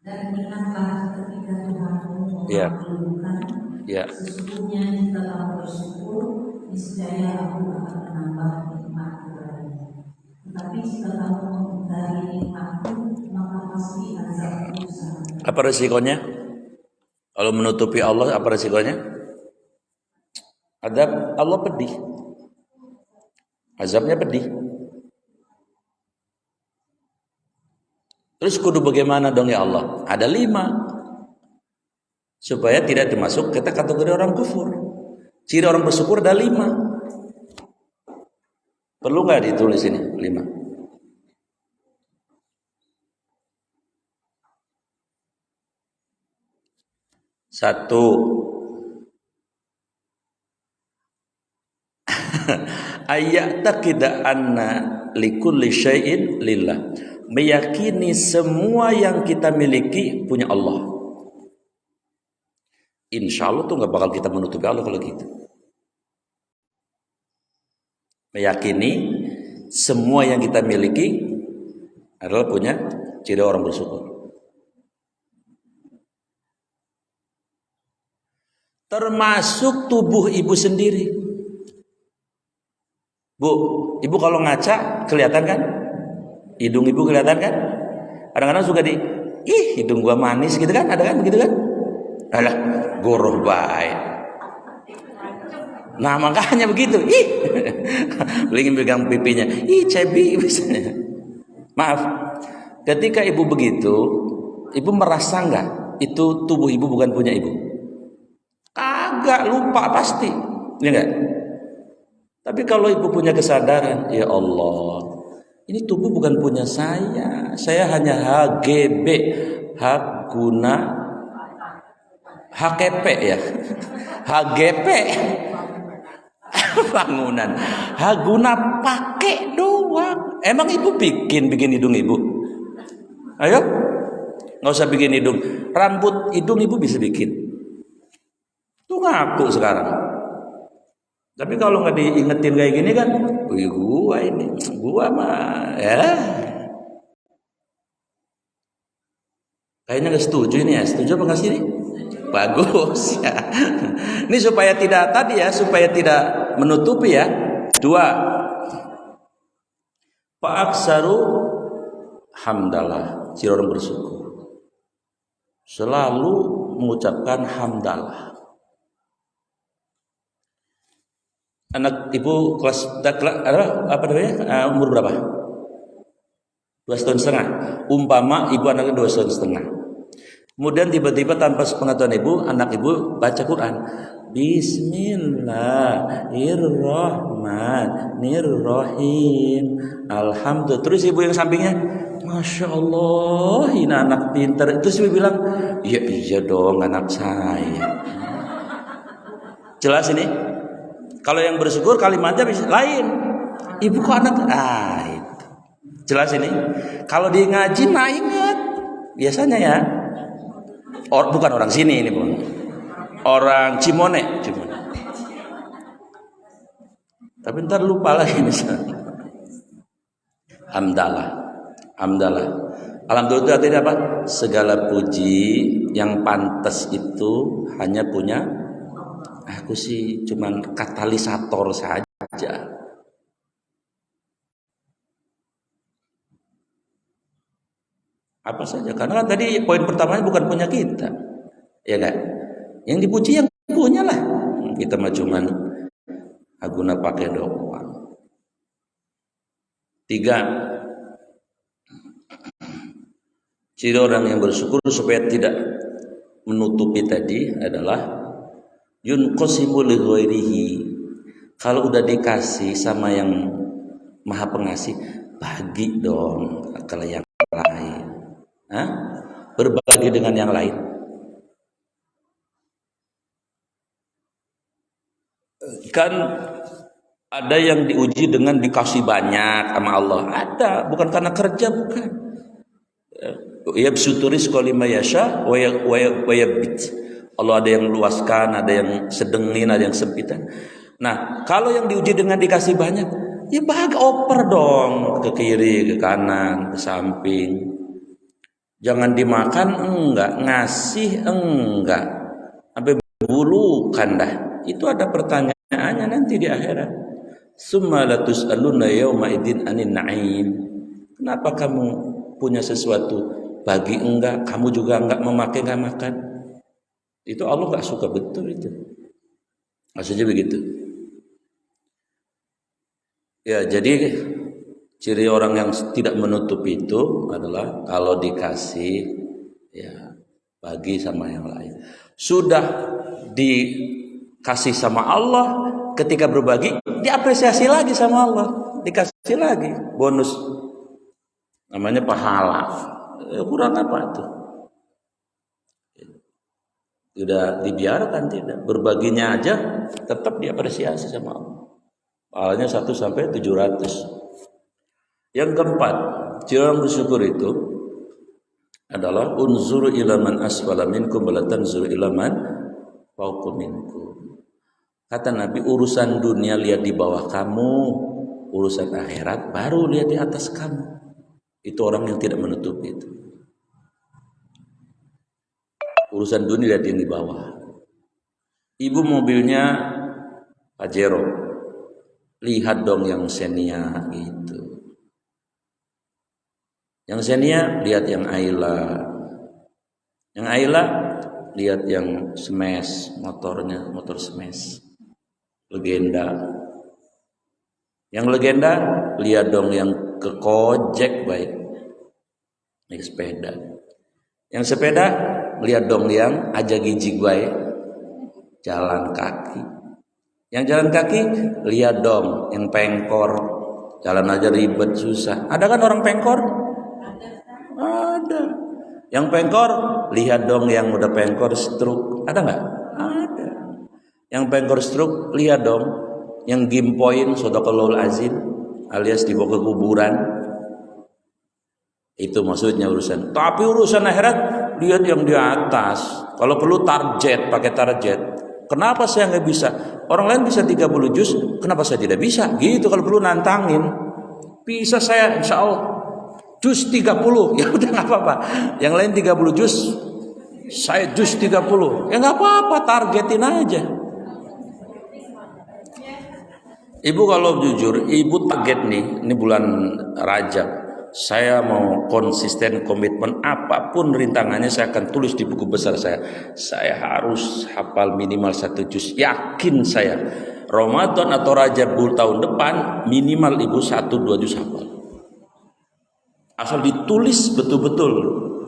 Dan ingatlah ketika Tuhanmu mengabulkan, sesungguhnya jika kamu bersyukur, niscaya Aku akan menambah nikmat kepadamu. Tetapi jika kamu mengingkari nikmat-Ku, maka pasti azab-Ku sangat. Apa resikonya? Kalau menutupi Allah, apa resikonya? Azab Allah pedih. Azabnya pedih. Terus kudu bagaimana dong ya Allah? Ada 5. Supaya tidak termasuk kita kategori orang kufur. Ciri orang bersyukur ada 5. Perlu nggak ditulis ini 5? Satu, ayat takida anna likulli syai'in lillah. Meyakini semua yang kita miliki punya Allah. Insya Allah tuh nggak bakal kita menutupi Allah kalau gitu. Meyakini semua yang kita miliki adalah punya ciri orang bersyukur. Termasuk tubuh ibu sendiri. Bu, ibu kalau ngaca kelihatan kan? Hidung ibu kelihatan kan? Kadang-kadang suka hidung gua manis gitu kan? Ada kan begitu kan? Alah, goroh baik. Nah makanya begitu. Ingin pegang pipinya. Cebi misalnya. Maaf. Ketika ibu begitu, ibu merasa nggak itu tubuh ibu bukan punya ibu? Kagak, lupa pasti. Ya enggak? Tapi kalau ibu punya kesadaran, ya Allah, ini tubuh bukan punya saya hanya HGB, hak guna HKP ya, HGP bangunan, hak guna pakai doang. Emang ibu bikin hidung ibu? Ayo, nggak usah bikin hidung, rambut hidung ibu bisa bikin. Tuh ngaku sekarang. Tapi kalau nggak diingetin kayak gini kan, wih gua mah ya. Kayaknya nggak setuju ini ya, setuju apa nggak sih ini? Bagus ya. Ini supaya tidak tadi ya, supaya tidak menutupi ya. 2. Fa'aksaru hamdalah, si orang bersyukur. Selalu mengucapkan hamdalah. Anak ibu kelas apa namanya? Umur berapa? 2,5 tahun. Umpama ibu anaknya 2,5 tahun. Kemudian tiba-tiba tanpa sepengetahuan ibu, anak ibu baca Quran. Bismillahirrahmanirrahim. Alhamdulillah. Terus ibu yang sampingnya, Masya Allah, ini anak pintar. Terus ibu bilang, iya dong anak saya. Jelas ini? Kalau yang bersyukur kalimatnya bisa lain. Ibu kok anak itu. Jelas ini? Kalau dia ngaji nah ingat. Biasanya ya. Bukan orang sini ini, Bang. Orang Cimone. Tapi ntar lupa lagi misalnya. Hamdalah. Alhamdulillah itu artinya apa? Segala puji yang pantas itu hanya punya aku sih cuman katalisator saja. Apa saja, karena kan tadi poin pertamanya bukan punya kita, ya kan? Yang dipuji yang punya lah. Kita mah cuman aguna pakai doang. 3. Ciri orang yang bersyukur supaya tidak menutupi tadi adalah yunqasimu li ghairihi. Kalau udah dikasih sama yang Maha Pengasih, bagi dong ke yang lain. Berbagi dengan yang lain. Kan ada yang diuji dengan dikasih banyak sama Allah. Ada, bukan karena kerja, bukan. Yabsuturis qalima yasha wa yabit. Allah ada yang luaskan, ada yang sedengin, ada yang sempitan. Nah, kalau yang diuji dengan dikasih banyak, ya bahag oper dong ke kiri, ke kanan, ke samping. Jangan dimakan enggak, ngasih enggak, sampai bulukan dah. Itu ada pertanyaannya nanti di akhirat. Summa latus'aluna yauma idzin anin na'im. Kenapa kamu punya sesuatu bagi enggak, kamu juga enggak memakai, enggak makan? Itu Allah gak suka betul itu. Maksudnya begitu. Ya, jadi ciri orang yang tidak menutup itu adalah kalau dikasih ya bagi sama yang lain. Sudah dikasih sama Allah, ketika berbagi diapresiasi lagi sama Allah, dikasih lagi bonus. Namanya pahala. Kurang apa tuh? Sudah dibiarkan tidak, berbaginya aja tetap diapresiasi sama Allah. Pahalanya 1 sampai 700. Yang keempat, ciri orang bersyukur itu adalah unzuru ila man asfala minkum wa la tanzuru ila man fawqa minkum. Kata Nabi, urusan dunia lihat di bawah kamu, urusan akhirat baru lihat di atas kamu. Itu orang yang tidak menutupi itu. Urusan dunia lihat di bawah. Ibu mobilnya Pajero, lihat dong yang Xenia gitu. Yang Xenia lihat yang Ayla. Yang Ayla lihat yang Smash, motornya motor Smash. Legenda. Yang legenda lihat dong yang ke Kojek baik. Naik sepeda. Yang sepeda lihat dong yang aja gijig baik jalan kaki. Yang jalan kaki, lihat dong yang pengkor, jalan aja ribet susah. Ada kan orang pengkor? Ada. Yang pengkor, lihat dong yang udah pengkor stroke. Ada nggak? Ada. Yang pengkor stroke, lihat dong yang gimpoin sodaqallahul azim alias dibawa ke kuburan. Itu maksudnya urusan. Tapi urusan akhirat, lihat yang di atas. Kalau perlu target, pakai target. Kenapa saya nggak bisa? Orang lain bisa 30 juz, kenapa saya tidak bisa? Gitu kalau perlu nantangin. Bisa saya insya Allah juz 30, ya udah nggak apa-apa. Yang lain 30 juz, saya juz 30. Ya nggak apa-apa, targetin aja. Ibu kalau jujur, ibu target nih, ini bulan Rajab. Saya mau konsisten, komitmen apapun rintangannya saya akan tulis di buku besar saya. Saya harus hafal minimal 1 juz. Yakin saya. Ramadan atau Rajab tahun depan minimal ibu 1-2 juz hafal. Asal ditulis betul-betul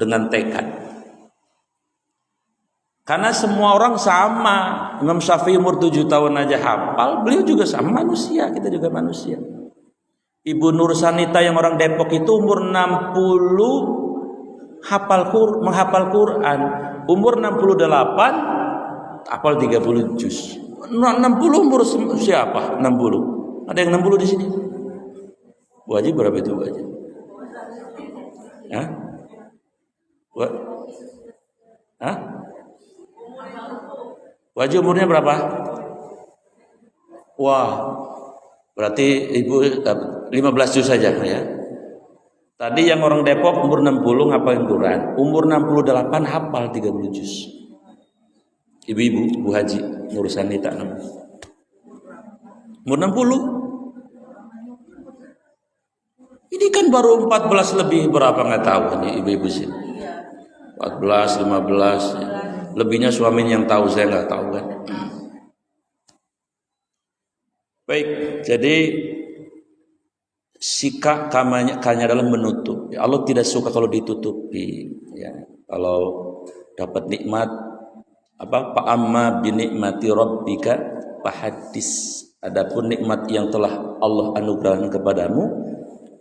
dengan tekad. Karena semua orang sama. Imam Syafi'i umur 7 tahun aja hafal, beliau juga sama manusia, kita juga manusia. Ibu Nur Sanita yang orang Depok itu umur 60 menghafal Quran. Umur 68 hafal 30 juz. 60 umur siapa? 60. Ada yang 60 di sini? Bu Haji berapa itu Bu Haji? Hah? Hah? Bu Haji umurnya berapa? Wah, berarti ibu 15 juz saja ya. Tadi yang orang Depok umur 60 hafal Quran, umur 68 hafal 30 juz. Ibu-ibu, Bu Haji, Nur Sanita umur 60. Ini kan baru 14 lebih berapa nggak tahu nih ibu-ibu sini. 14, 15. Ya. Lebihnya suaminya yang tahu, saya nggak tahu kan. Baik, jadi sikap kanya adalah menutup. Ya, Allah tidak suka kalau ditutupi. Ya, kalau dapat nikmat fa amma bi nikmati rabbika fahaddis. Adapun nikmat yang telah Allah anugerahkan kepadamu,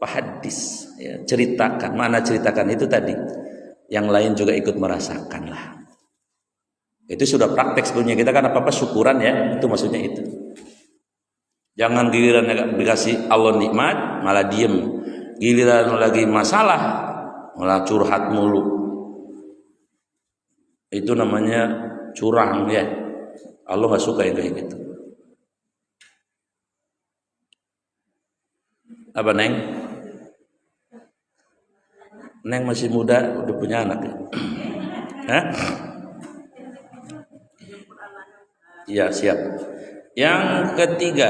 fahaddis. Ya, ceritakan. Mana ceritakan itu tadi? Yang lain juga ikut merasakan lah. Itu sudah praktek sebelumnya. Kita kan apa-apa syukuran ya. Itu maksudnya itu. Jangan giliran dikasih Allah nikmat malah diem. Giliran lagi masalah malah curhat mulu. Itu namanya curang ya. Allah nggak suka yang kayak gitu. Apa Neng? Neng masih muda, udah punya anak ya? Hah? Iya siap. Yang ketiga,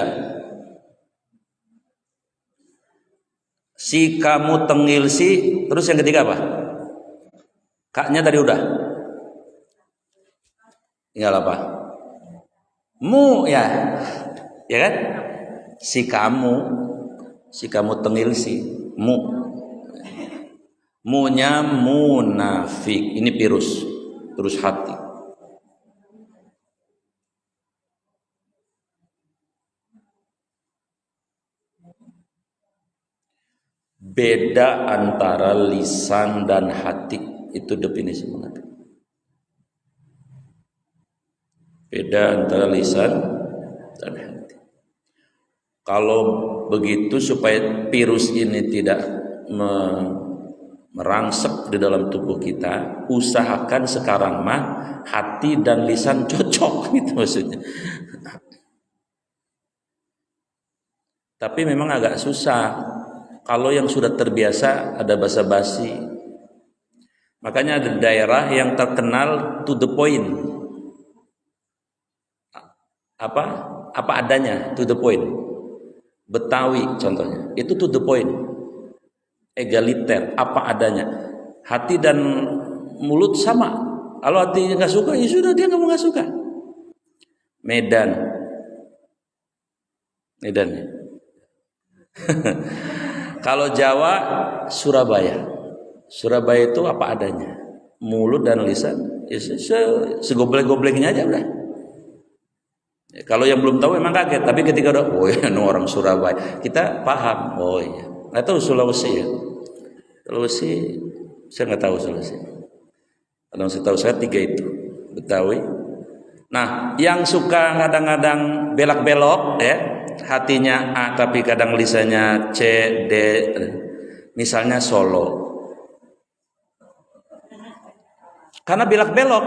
si kamu tengil si, terus yang ketiga apa? Kaknya tadi udah. Tinggal apa? Mu ya. Ya kan? Si kamu tengil si, mu. Munya munafik. Ini virus hati. Beda antara lisan dan hati, itu definisi munafik. Beda antara lisan dan hati. Kalau begitu supaya virus ini tidak merangsek di dalam tubuh kita, usahakan sekarang mah hati dan lisan cocok, gitu maksudnya. Tapi memang agak susah. Kalau yang sudah terbiasa ada basa-basi. Makanya ada daerah yang terkenal to the point. Apa adanya, to the point. Betawi contohnya, itu to the point. Egaliter, apa adanya. Hati dan mulut sama. Kalau hatinya nggak suka, ya sudah dia nggak suka. Medan. Kalau Jawa, Surabaya. Surabaya itu apa adanya. Mulut dan lisan, ya segoblek-gobleknya aja udah. Kalau yang belum tahu memang kaget, tapi ketika udah, oh ya, orang Surabaya, kita paham. Oh iya, nggak tahu Sulawesi ya. Sulawesi, saya nggak tahu Sulawesi. Kalau saya tahu saya 3 itu, Betawi. Nah, yang suka kadang-kadang belak-belok ya, hatinya A tapi kadang lisannya C, D, misalnya Solo. Karena belak-belok.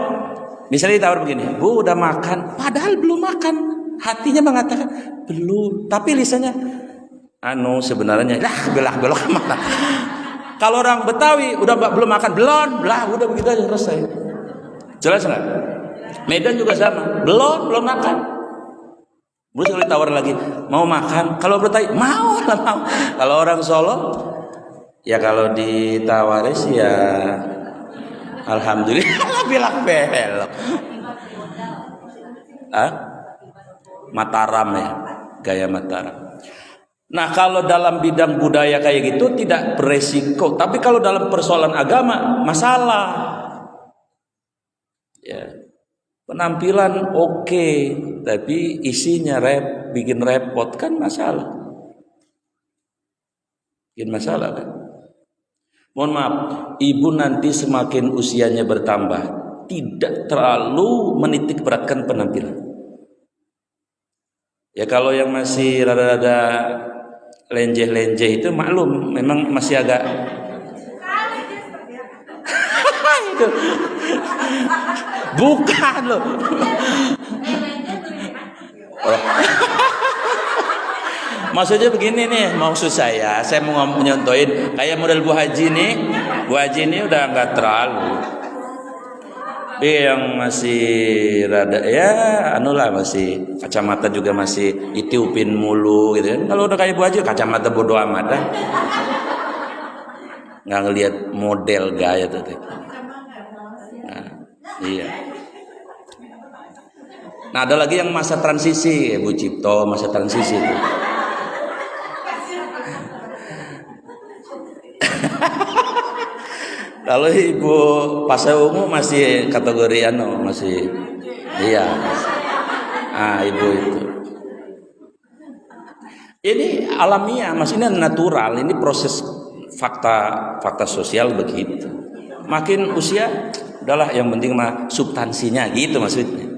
Misalnya ditawar begini, Bu udah makan, padahal belum makan. Hatinya mengatakan belum, tapi lisannya sebenarnya belak-belok mana. Kalau orang Betawi udah belum makan, belum, udah begitu aja selesai. Jelas nggak? Medan juga sama, belum makan. Terus kalau ditawar lagi, mau makan? Kalau Betawi mau. Kalau orang Solo, ya kalau ditawari sih ya alhamdulillah belak-belok. Mataram ya, gaya Mataram. Nah, kalau dalam bidang budaya kayak gitu tidak beresiko, tapi kalau dalam persoalan agama masalah. Ya. Penampilan oke, tapi isinya bikin repot kan masalah. Bikin masalah kan. Mohon maaf, ibu nanti semakin usianya bertambah, tidak terlalu menitik beratkan penampilan. Ya kalau yang masih rada-rada lenjeh-lenjeh itu maklum, memang masih agak itu. Bukan loh. Maksudnya begini nih, maksud saya mau nyontoin kayak model Bu Haji nih. Bu Haji ini udah nggak terlalu. Tapi yang masih rada ya masih kacamata juga masih ditiupin mulu gitu kan. Kalau udah kayak Bu Haji kacamata bodo amat dah. Nggak ngelihat model gaya tuh. Nah, iya. Nah, ada lagi yang masa transisi, Bu Cipto, masa transisi itu. Kalau Ibu Pasha Ungu masih kategori masih iya. Ibu itu. Ini alamiah, maksudnya natural, ini proses fakta sosial begitu. Makin usia udahlah yang penting mah substansinya gitu maksudnya.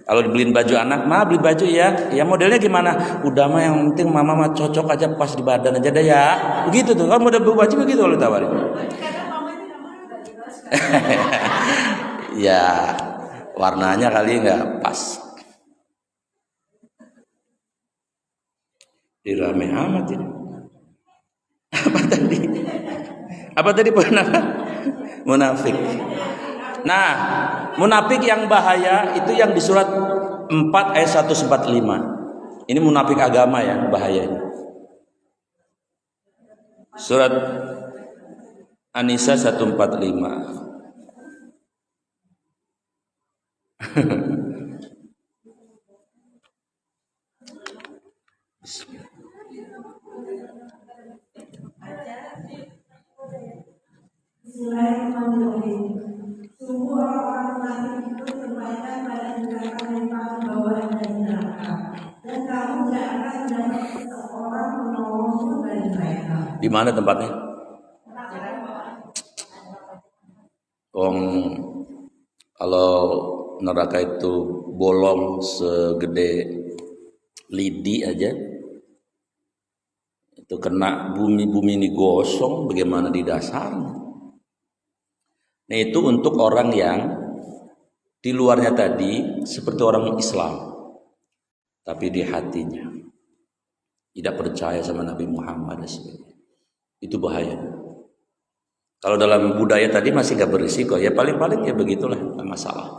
Kalau dibeliin baju anak, beli baju ya modelnya gimana? Udah mah yang penting mama mah cocok aja pas di badan aja deh ya. Begitu tuh. Kalau model baju begitu kalau ditawarin. Ya warnanya kali nggak pas. Dirame amat ini. Apa tadi munafik. Nah, munafik yang bahaya itu yang di surat 4 ayat 145. Ini munafik agama ya, bahayanya. Surat An-Nisa 145. Bismillahirrahmanirrahim. Sungguh orang-orang munafik itu terbaikkan pada tingkatan yang paling bawah dari neraka, dan kamu tidak akan mendapat seorang penolong dari mereka. Di mana tempatnya? Kalau neraka itu bolong segede lidi aja, itu kena bumi ini gosong, bagaimana di dasarnya? Nah itu untuk orang yang di luarnya tadi seperti orang Islam, tapi di hatinya tidak percaya sama Nabi Muhammad. Itu bahaya. Kalau dalam budaya tadi masih gak berisiko, ya paling-paling ya begitulah, gak masalah.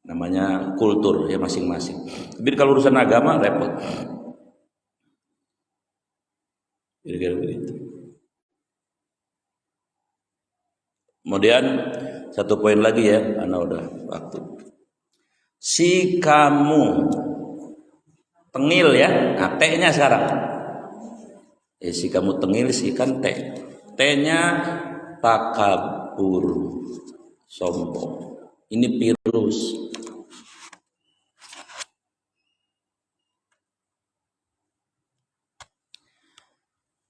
Namanya kultur ya masing-masing. Tapi kalau urusan agama repot. Kira-kira begitu. Kemudian satu poin lagi ya, udah waktu. Si kamu tengil ya, T-nya sekarang. Si kamu tengil, si kan T. T-nya takabur, sombong. Ini virus.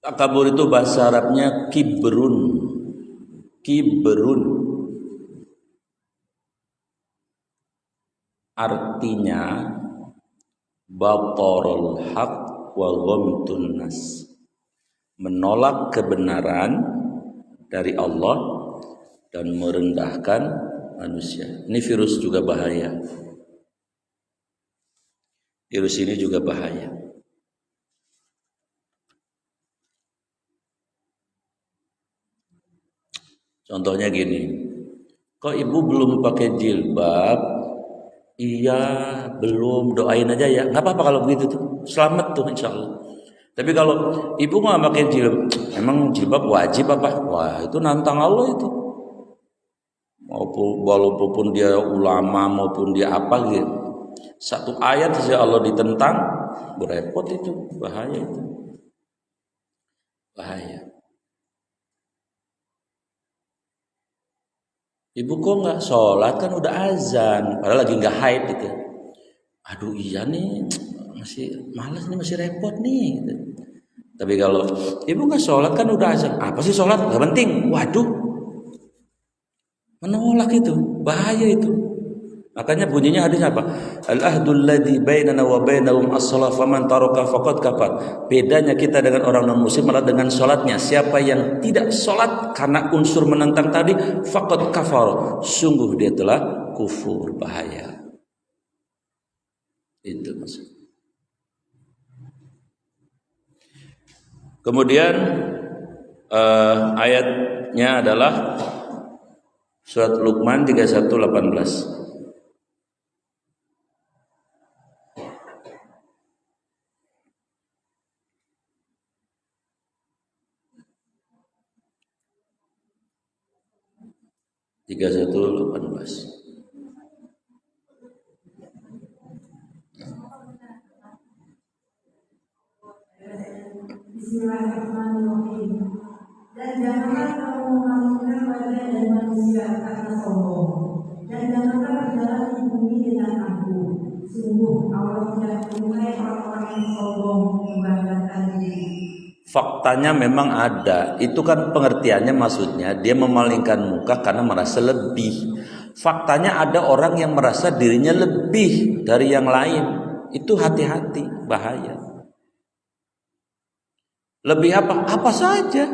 Takabur itu bahasa Arabnya kibrun. Kibrun. Artinya batarul haq wa ghamtun nas. Menolak kebenaran dari Allah dan merendahkan manusia. Ini virus juga bahaya. Virus ini juga bahaya. Contohnya gini, kok ibu belum pakai jilbab? Iya, belum, doain aja ya. Nggak apa-apa kalau begitu tuh, selamat tuh insya Allah. Tapi kalau ibu nggak pakai jilbab, emang jilbab wajib apa? Wah, itu nantang Allah itu. Walaupun dia ulama maupun dia apa gitu. Satu ayat saja Allah ditentang, berepot itu, bahaya itu. Bahaya. Ibu kok nggak sholat, kan udah azan, padahal lagi nggak haid gitu. Aduh iya nih, masih malas nih, masih repot nih. Gitu. Tapi kalau ibu nggak sholat kan udah azan, apa sih sholat? Gak penting. Waduh, menolak itu, bahaya itu. Makanya bunyinya hadis apa? Al-ahdul ladzi bainana wa bainahum as-shalah faman taraka faqad kafar. Bedanya kita dengan orang non muslim adalah dengan salatnya. Siapa yang tidak salat karena unsur menentang tadi, faqad kafar. Sungguh dia telah kufur, bahaya. Itu maksud. Kemudian ayatnya adalah surat Luqman 31:18. Bismillahirrahmanirrahim. Dan janganlah kamu memalingkan wajah dari manusia karena sombong. Dan janganlah berjalan di bumi dengan angkuh. Sungguh Allah tidak menyukai orang-orang yang sombong membanggakan diri. Faktanya memang ada. Itu kan pengertiannya, maksudnya dia memalingkan muka karena merasa lebih. Faktanya ada orang yang merasa dirinya lebih dari yang lain. Itu hati-hati, bahaya. Lebih apa? Apa saja.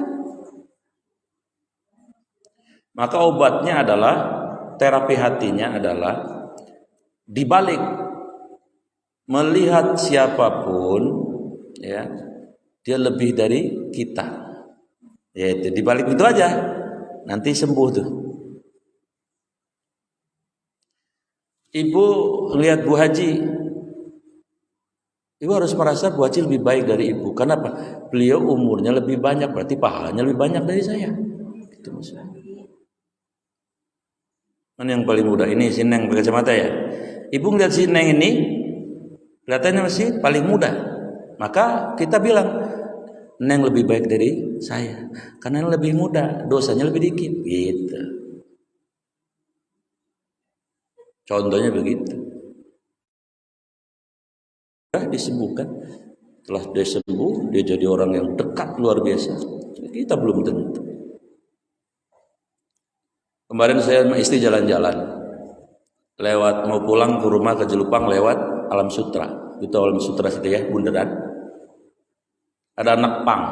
Maka obatnya adalah, terapi hatinya adalah dibalik. Melihat siapapun, ya, dia lebih dari kita. Ya itu dibalik itu aja. Nanti sembuh tuh. Ibu lihat Bu Haji, ibu harus merasa Bu Haji lebih baik dari ibu. Kenapa? Beliau umurnya lebih banyak, berarti pahalanya lebih banyak dari saya. Itu maksudnya. Mana yang paling muda? Ini si Neng pakai kacamata ya. Ibu ngeliat si Neng ini, kelihatannya masih paling muda. Maka kita bilang, Neng lebih baik dari saya. Karena yang lebih muda, dosanya lebih dikit. Gitu. Contohnya begitu. Disembuhkan, setelah dia sembuh dia jadi orang yang dekat luar biasa. Kita belum tentu. Kemarin saya sama istri jalan-jalan, lewat mau pulang ke rumah ke Jelupang lewat Alam Sutra. Itu Alam Sutra situ ya, bundaran. Ada anak pang.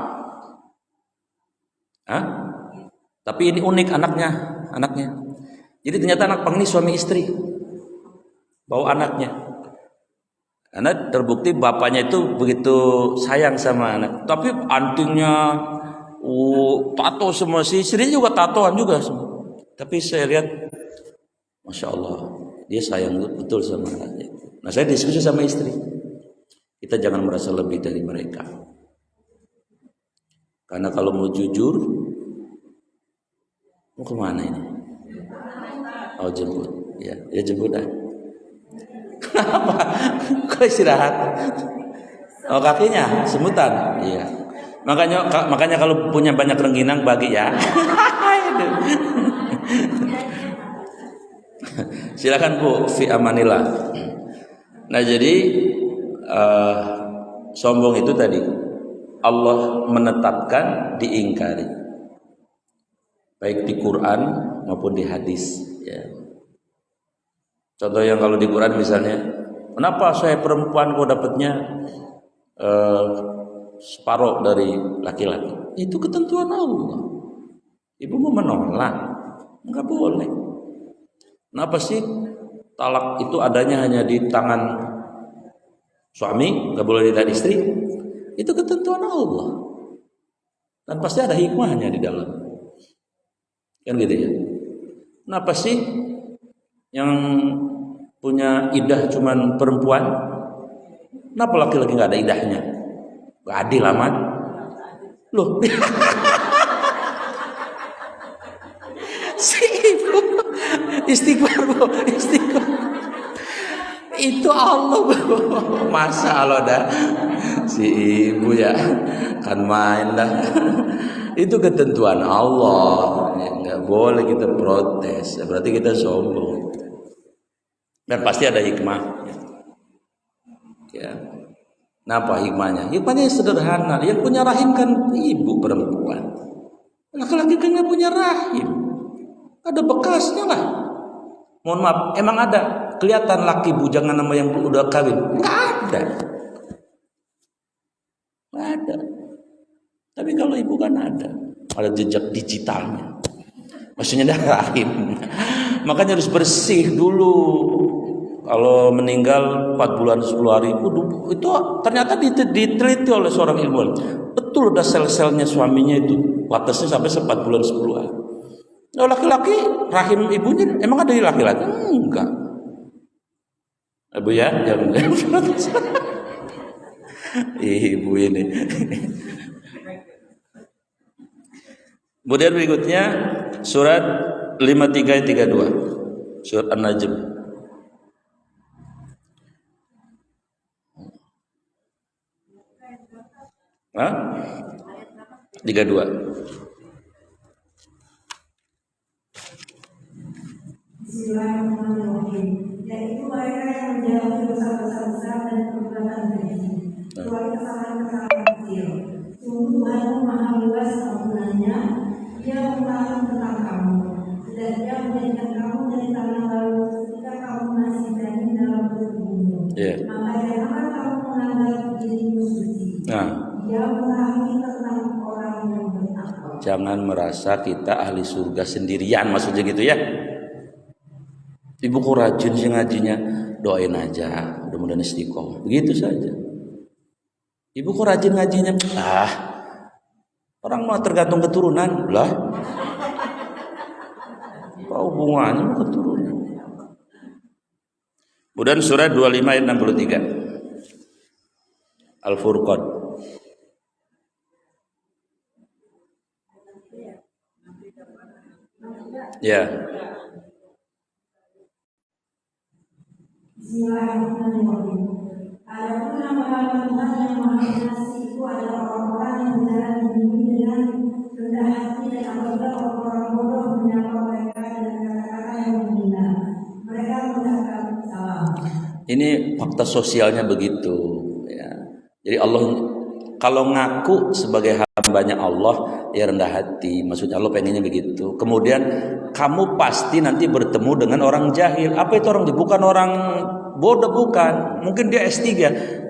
Tapi ini unik anaknya. Jadi ternyata anak pang ini suami istri, bawa anaknya. Karena terbukti bapaknya itu begitu sayang sama anak. Tapi antingnya, tato semua, si istrinya juga tatoan juga semua. Tapi saya lihat, Masya Allah, dia sayang betul sama anaknya. Nah saya diskusi sama istri, kita jangan merasa lebih dari mereka. Karena kalau mau jujur, mau kemana ini? Oh jemput, ya jemput dah. Kenapa? Kok istirahat? Oh kakinya semutan. Iya. Makanya kalau punya banyak rengginang bagi ya. Silakan Bu, fi amanillah. Nah jadi sombong itu tadi Allah menetapkan diingkari, baik di Quran maupun di hadis. Ya. Contoh yang kalau di Quran misalnya, kenapa saya perempuan kok dapatnya separuh dari laki-laki? Itu ketentuan Allah. Ibu mau menolak? Enggak boleh. Kenapa sih talak itu adanya hanya di tangan suami, enggak boleh di tangan istri? Itu ketentuan Allah. Dan pasti ada hikmahnya di dalam. Kan gitu ya. Kenapa sih yang punya idah cuman perempuan? Kenapa laki-laki nggak ada idahnya? Gak adil amat. Loh. Si ibu istighfar, Bu. Istighfar. Itu Allah, Bu. Masa Allah dah. Si ibu ya kan main lah. Itu ketentuan Allah. Nggak boleh kita protes. Berarti kita sombong. Dan pasti ada hikmah. Ya. Kenapa hikmahnya? Hikmahnya sederhana. Yang punya rahim kan ibu perempuan. Laki-laki kan nggak punya rahim. Ada bekasnya lah. Mohon maaf, emang ada kelihatan laki bujangan nama yang udah kawin? Nggak ada. Nggak ada. Tapi kalau ibu kan ada jejak digitalnya. Maksudnya ada rahim. Makanya harus bersih dulu. Kalau meninggal 4 bulan 10 hari itu ternyata diteliti oleh seorang ilmuwan. Betul udah sel-selnya suaminya itu batasnya sampai 4 bulan 10 hari. Kalau laki-laki rahim ibunya emang ada di laki-laki? Enggak. Ibu ya, jangan ibu ini. Kemudian berikutnya surat 53 ayat 32. Surat An-Najm. Hah? 32. Bismillahirrahmanirrahim. Yaitu mereka yang menjauhi dosa-dosa besar dan perbuatan keji, kecuali kesalahan-kesalahan kecil. Sungguh Tuhan Maha luas ampunannya. Dia mengetahui tentang kamu. Dan Dia menjadikan kamu dari tanah lalu ketika kamu masih janin dalam perut ibumu. Maka janganlah kamu menganggap dirimu suci. Dia mengetahui tentang orang yang bertakwa. Jangan merasa kita ahli surga sendirian, maksudnya gitu ya. Ibu kok rajin sih ngajinya, doain aja, mudah-mudahan istiqomah. Begitu saja. Ibu kok rajin ngajinya, orang mau tergantung keturunan lah. Apa hubungannya sama keturunan? Kemudian surat 25 ayat 63. Al-Furqan. Ya. Bismillahirrahmanirrahim. Adapun hamba-hamba Tuhan yang Maha Pengasih itu adalah orang-orang yang berjalan di bumi dengan rendah hati dan apabila orang-orang bodoh menyapa mereka dengan kata-kata yang menghina, mereka mengucapkan salam. Ini fakta sosialnya begitu. Ya. Jadi Allah kalau ngaku sebagai hambanya Allah, ya rendah hati. Maksudnya Allah pengennya begitu. Kemudian kamu pasti nanti bertemu dengan orang jahil. Apa itu orang? Bukan orang bodoh, bukan. Mungkin dia S3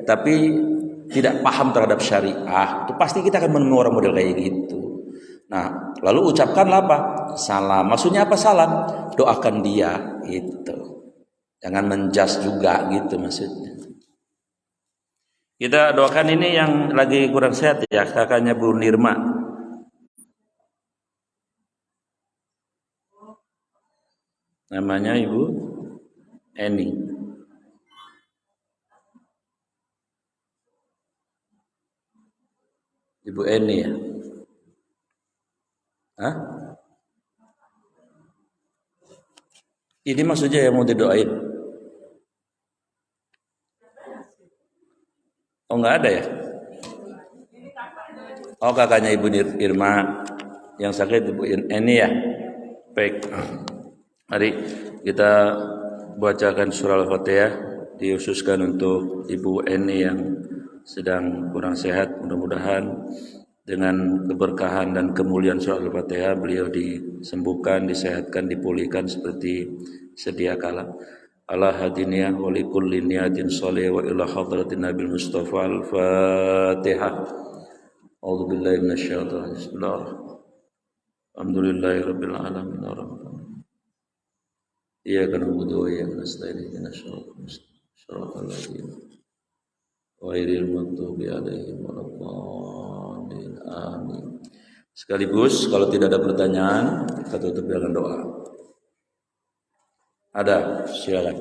tapi tidak paham terhadap syariah. Itu pasti kita akan menemui orang model kayak gitu. Nah, lalu ucapkanlah apa? Salam. Maksudnya apa salam? Doakan dia gitu. Jangan menjas juga gitu maksudnya. Kita doakan ini yang lagi kurang sehat ya, kakaknya Bu Nirma. Namanya Ibu Eni. Ibu Eni ya? Hah? Ini maksudnya yang mau didoain? Oh enggak ada ya? Oh kakaknya Ibu Irma yang sakit Ibu Eni ya? Baik. Mari kita bacakan surah Al-Fatihah dikhususkan untuk Ibu Eni yang sedang kurang sehat. Mudah-mudahan dengan keberkahan dan kemuliaan surah Al-Fatihah beliau disembuhkan, disehatkan, dipulihkan seperti sedia kala. Ala hadiniyah wa likulli niyatin sholih wa ila hadratin Nabil Mustafa Al-Fatihah. A'udzu billahi minasyaitonir rajim. Bismillahirrahmanirrahim. Alhamdulillahi rabbil alamin arrahmanirrahim. Iyyaka na'budu wa iyyaka nasta'in ihdinas siratal ladzina ghairil maghdubi 'alaihim waladdallin. Amin. Sekaligus kalau tidak ada pertanyaan, kita tutup dengan doa. Ada, silakan.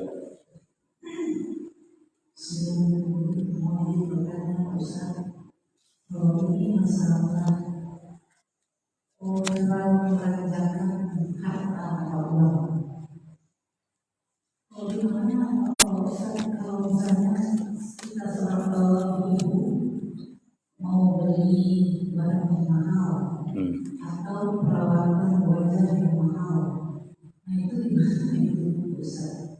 Ini masalah orang mengerjakan harta Allah. Bagaimana kalau misalnya kita seorang ibu mau beli barang yang mahal atau perawatan wajah yang mahal, nah itu gimana itu Ustaz?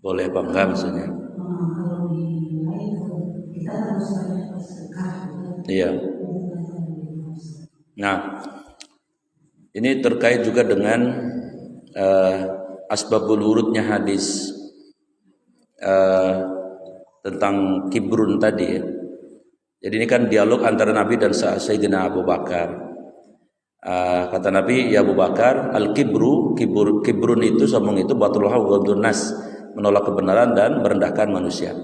Boleh apa enggak maksudnya? Kalau di lain kita harus banyak bersedekah. Iya. Nah, ini terkait juga dengan asbabul wurudnya hadis tentang kibrun tadi ya. Jadi ini kan dialog antara Nabi dan Sayyidina Abu Bakar. Kata Nabi, ya Abu Bakar, kibrun itu, sombong itu batul haq wa ghadun nas, menolak kebenaran dan merendahkan manusia.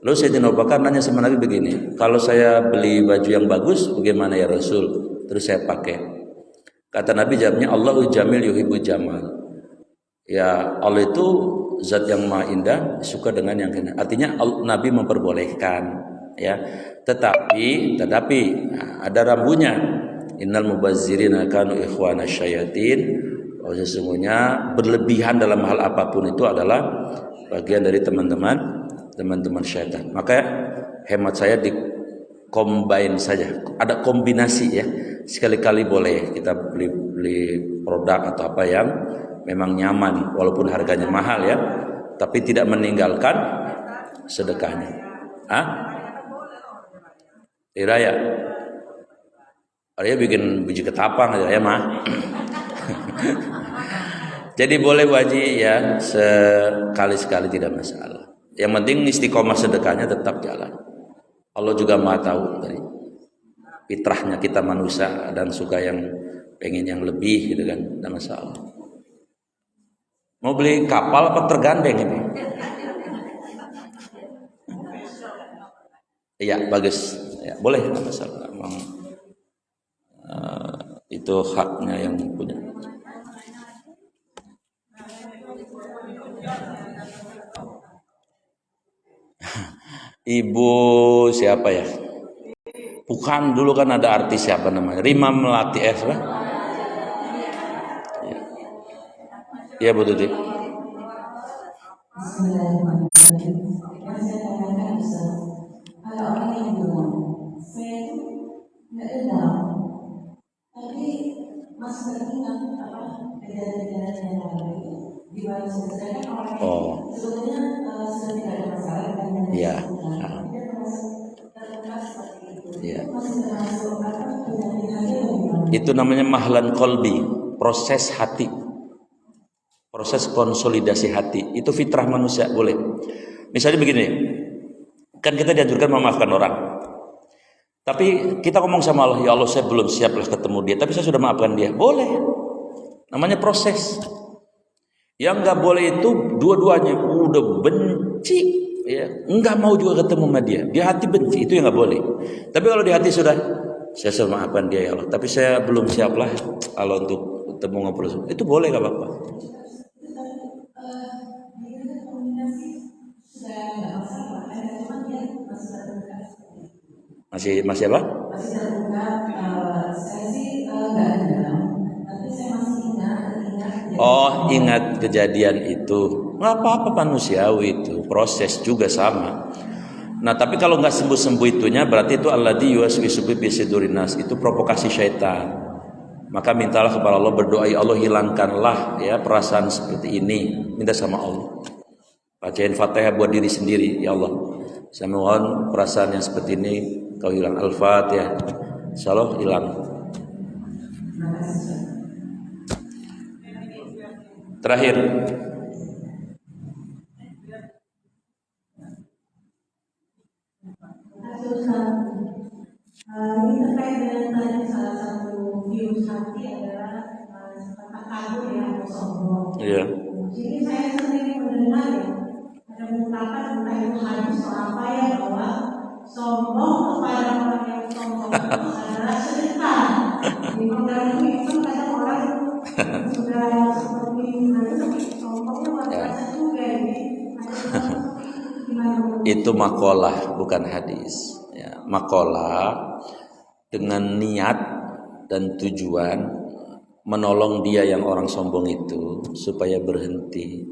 Lalu Sayyidina Abu Bakar nanya sama Nabi begini, kalau saya beli baju yang bagus bagaimana ya Rasul? Terus saya pakai. Kata Nabi jawabnya, Allahu jamil yuhibbu jamal. Ya Allah itu zat yang maha indah, suka dengan yang indah. Artinya Nabi memperbolehkan ya. Tetapi ada rambunya. Innal mubazzirina kanu ikhwana syayatin. Sesungguhnya berlebihan dalam hal apapun itu adalah bagian dari teman-teman syaitan. Maka hemat saya di-combine saja. Ada kombinasi ya. Sekali-kali boleh kita beli produk atau apa yang memang nyaman walaupun harganya mahal ya, tapi tidak meninggalkan sedekahnya. Raya. Raya bikin biji ketapang aja ya mah. Jadi boleh waji ya, sekali-sekali tidak masalah. Yang penting istiqomah sedekahnya tetap jalan. Allah juga Maha tahu dari fitrahnya kita manusia dan suka yang pengen yang lebih gitu kan, tidak masalah. Mau beli kapal apa tergandeng ini? Iya bagus, ya, boleh tidak masalah. Memang itu haknya yang punya. Ibu siapa ya? Bukan, dulu kan ada artis siapa namanya? Rima Melati lah. Ya Bu Tuti. Bismillahirrahmanirrahim. Yang saya tanyakan Ustaz, ada orang yang bilang saya itu nggak dendam, tapi masih teringat apa kejadian-kejadian yang lalu di mana sebenarnya orang ini sebetulnya sudah tidak ada masalah dengan Iya. dia merasa terluka seperti itu. Iya. Masih termasuk apa penyakit hati. Itu namanya mahlan qalbi, proses hati. Proses konsolidasi hati. Itu fitrah manusia, boleh. Misalnya begini, kan kita dianjurkan memaafkan orang. Tapi kita ngomong sama Allah, ya Allah saya belum siap lah ketemu dia, tapi saya sudah maafkan dia. Boleh. Namanya proses. Yang nggak boleh itu dua-duanya udah benci, ya, nggak mau juga ketemu sama dia. Di hati benci, itu yang nggak boleh. Tapi kalau di hati sudah, saya sudah maafkan dia ya Allah, tapi saya belum siap lah kalau untuk ketemu ngobrol. Itu boleh, nggak apa-apa. Masih apa? Masih terbuka. Saya sih nggak dendam, tapi saya masih ingat. Oh, ingat kejadian itu. Nggak apa-apa, manusiawi itu. Proses juga sama. Nah, tapi kalau nggak sembuh-sembuh itunya, berarti itu alladzi yuwaswisu fi sudurin nas, itu provokasi syaitan. Maka mintalah kepada Allah, berdoa, ya Allah hilangkanlah ya perasaan seperti ini. Minta sama Allah. Bacain Fatihah buat diri sendiri, ya Allah. Saya mohon perasaan yang seperti ini kau hilang. Al-Fatihah. Insyaallah hilang. Terakhir. Ini terkait dengan tadi salah satu virus hati adalah takabur ya atau sombong. Iya. Jadi saya sendiri mendengar ya ada ungkapan entah itu hadis atau apa ya bahwa sombong kepada orang yang sombong itu adalah setan. Di pengaruh itu kadang orang sudah seperti nanti sombongnya merasa juga ini. Itu makalah bukan hadis. Ya, makalah dengan niat dan tujuan menolong dia yang orang sombong itu supaya berhenti.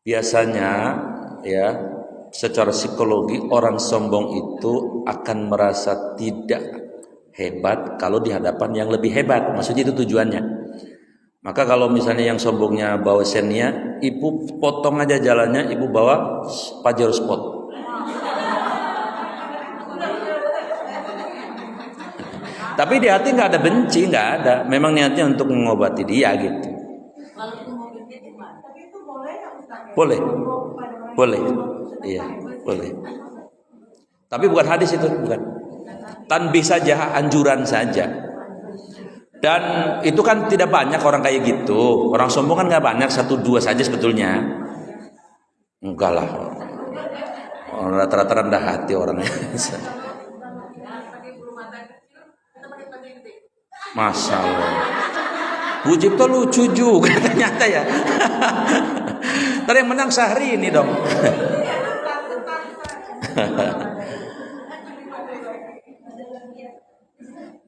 Biasanya ya secara psikologi orang sombong itu akan merasa tidak hebat kalau di hadapan yang lebih hebat. Maksudnya itu tujuannya. Maka kalau misalnya yang sombongnya bawa Xenia, ibu potong aja jalannya, ibu bawa Pajero Sport. Tapi di hati nggak ada benci, nggak ada. Memang niatnya untuk mengobati dia gitu. Boleh, boleh, iya, boleh. Tapi bukan hadis itu, bukan. Tanbih saja, anjuran saja. Dan itu kan tidak banyak orang kayak gitu. Orang sombong kan nggak banyak, 1-2 saja sebetulnya. Enggak lah. Rata-rata rendah hati orangnya. Masalah. Bu Cipto lucu juga ternyata ya. Ntar yang menang Syahri ini dong.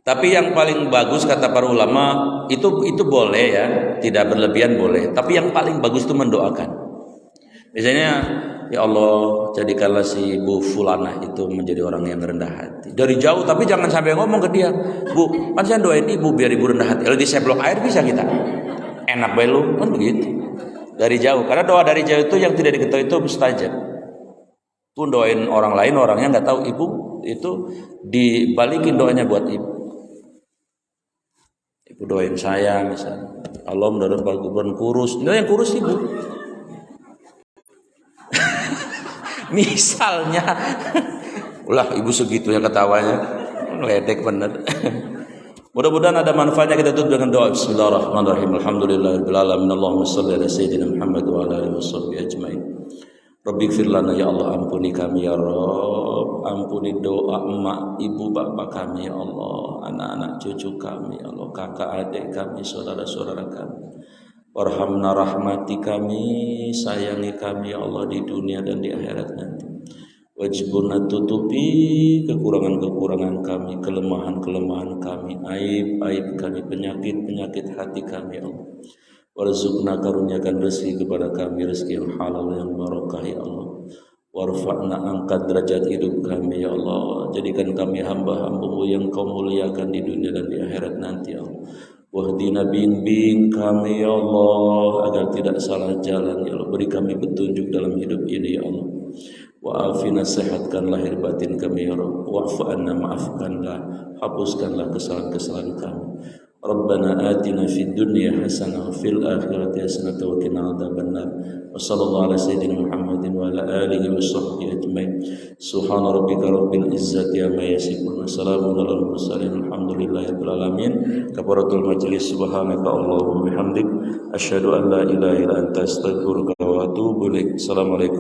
Tapi yang paling bagus kata para ulama itu boleh ya, tidak berlebihan boleh. Tapi yang paling bagus itu mendoakan. Misalnya, ya Allah jadikanlah si Bu Fulanah itu menjadi orang yang rendah hati. Dari jauh, tapi jangan sampai ngomong ke dia, Bu, kan saya doain ibu biar ibu rendah hati. Kalau diseblok air bisa kita. Enak bae lu, kan begitu. Dari jauh, karena doa dari jauh itu yang tidak diketahui itu mustajab. Pun doain orang lain, orangnya nggak tahu, ibu itu dibalikin doanya buat ibu. Ibu doain saya misalnya, Allah mudah-mudahan Pak Gubernur kurus. Ini yang kurus ibu. Misalnya, ulah ibu segitunya ketawanya, ledek bener. Mudah-mudahan ada manfaatnya. Kita tutup dengan doa. Bismillahirrahmanirrahim. Alhamdulillahirabbil alamin. Allahumma shalli ala sayyidina Muhammad wa ala alihi washabbihi ajmain. Rabbighfir lana ya Allah, ampuni kami ya Rabb, ampuni doa emak, ibu, bapak kami ya Allah, anak-anak cucu kami ya Allah, kakak adik kami, saudara-saudara kami. Warhamna rahmati kami, sayangi kami ya Allah di dunia dan di akhirat nanti. Wajibuna tutupi kekurangan-kekurangan kami, kelemahan-kelemahan kami, aib-aib kami, penyakit-penyakit hati kami ya Allah. Warzuqna, karuniakan rezeki kepada kami, rezeki yang halal yang barakah ya Allah. Warfa'na, angkat derajat hidup kami ya Allah. Jadikan kami hamba-hambamu yang kau muliakan di dunia dan di akhirat nanti ya Allah. Wahdina, bimbing kami ya Allah agar tidak salah jalan ya Allah. Beri kami petunjuk dalam hidup ini ya Allah. Wa'afina, sehatkan lahir batin kami ya Rabb. Wa'fa'anna, maafkanlah, hapuskanlah kesalahan-kesalahan kami. Rabbana atina fid dunya hasanah wa fil akhirati hasanah wa qina adzabannar. Wa sallallahu ala sayyidina Muhammadin wa ala alihi wa sahbihi ajmain. Subhana rabbika rabbil izzati amma yasifun. Wassalamun alal mursalin. Alhamdulillahirabbil alamin. Kafaratul majlis. Subhanaka Allahumma bihamdik asyhadu an la ilaha illa anta astaghfiruka wa atubu ilaik. Assalamualaikum.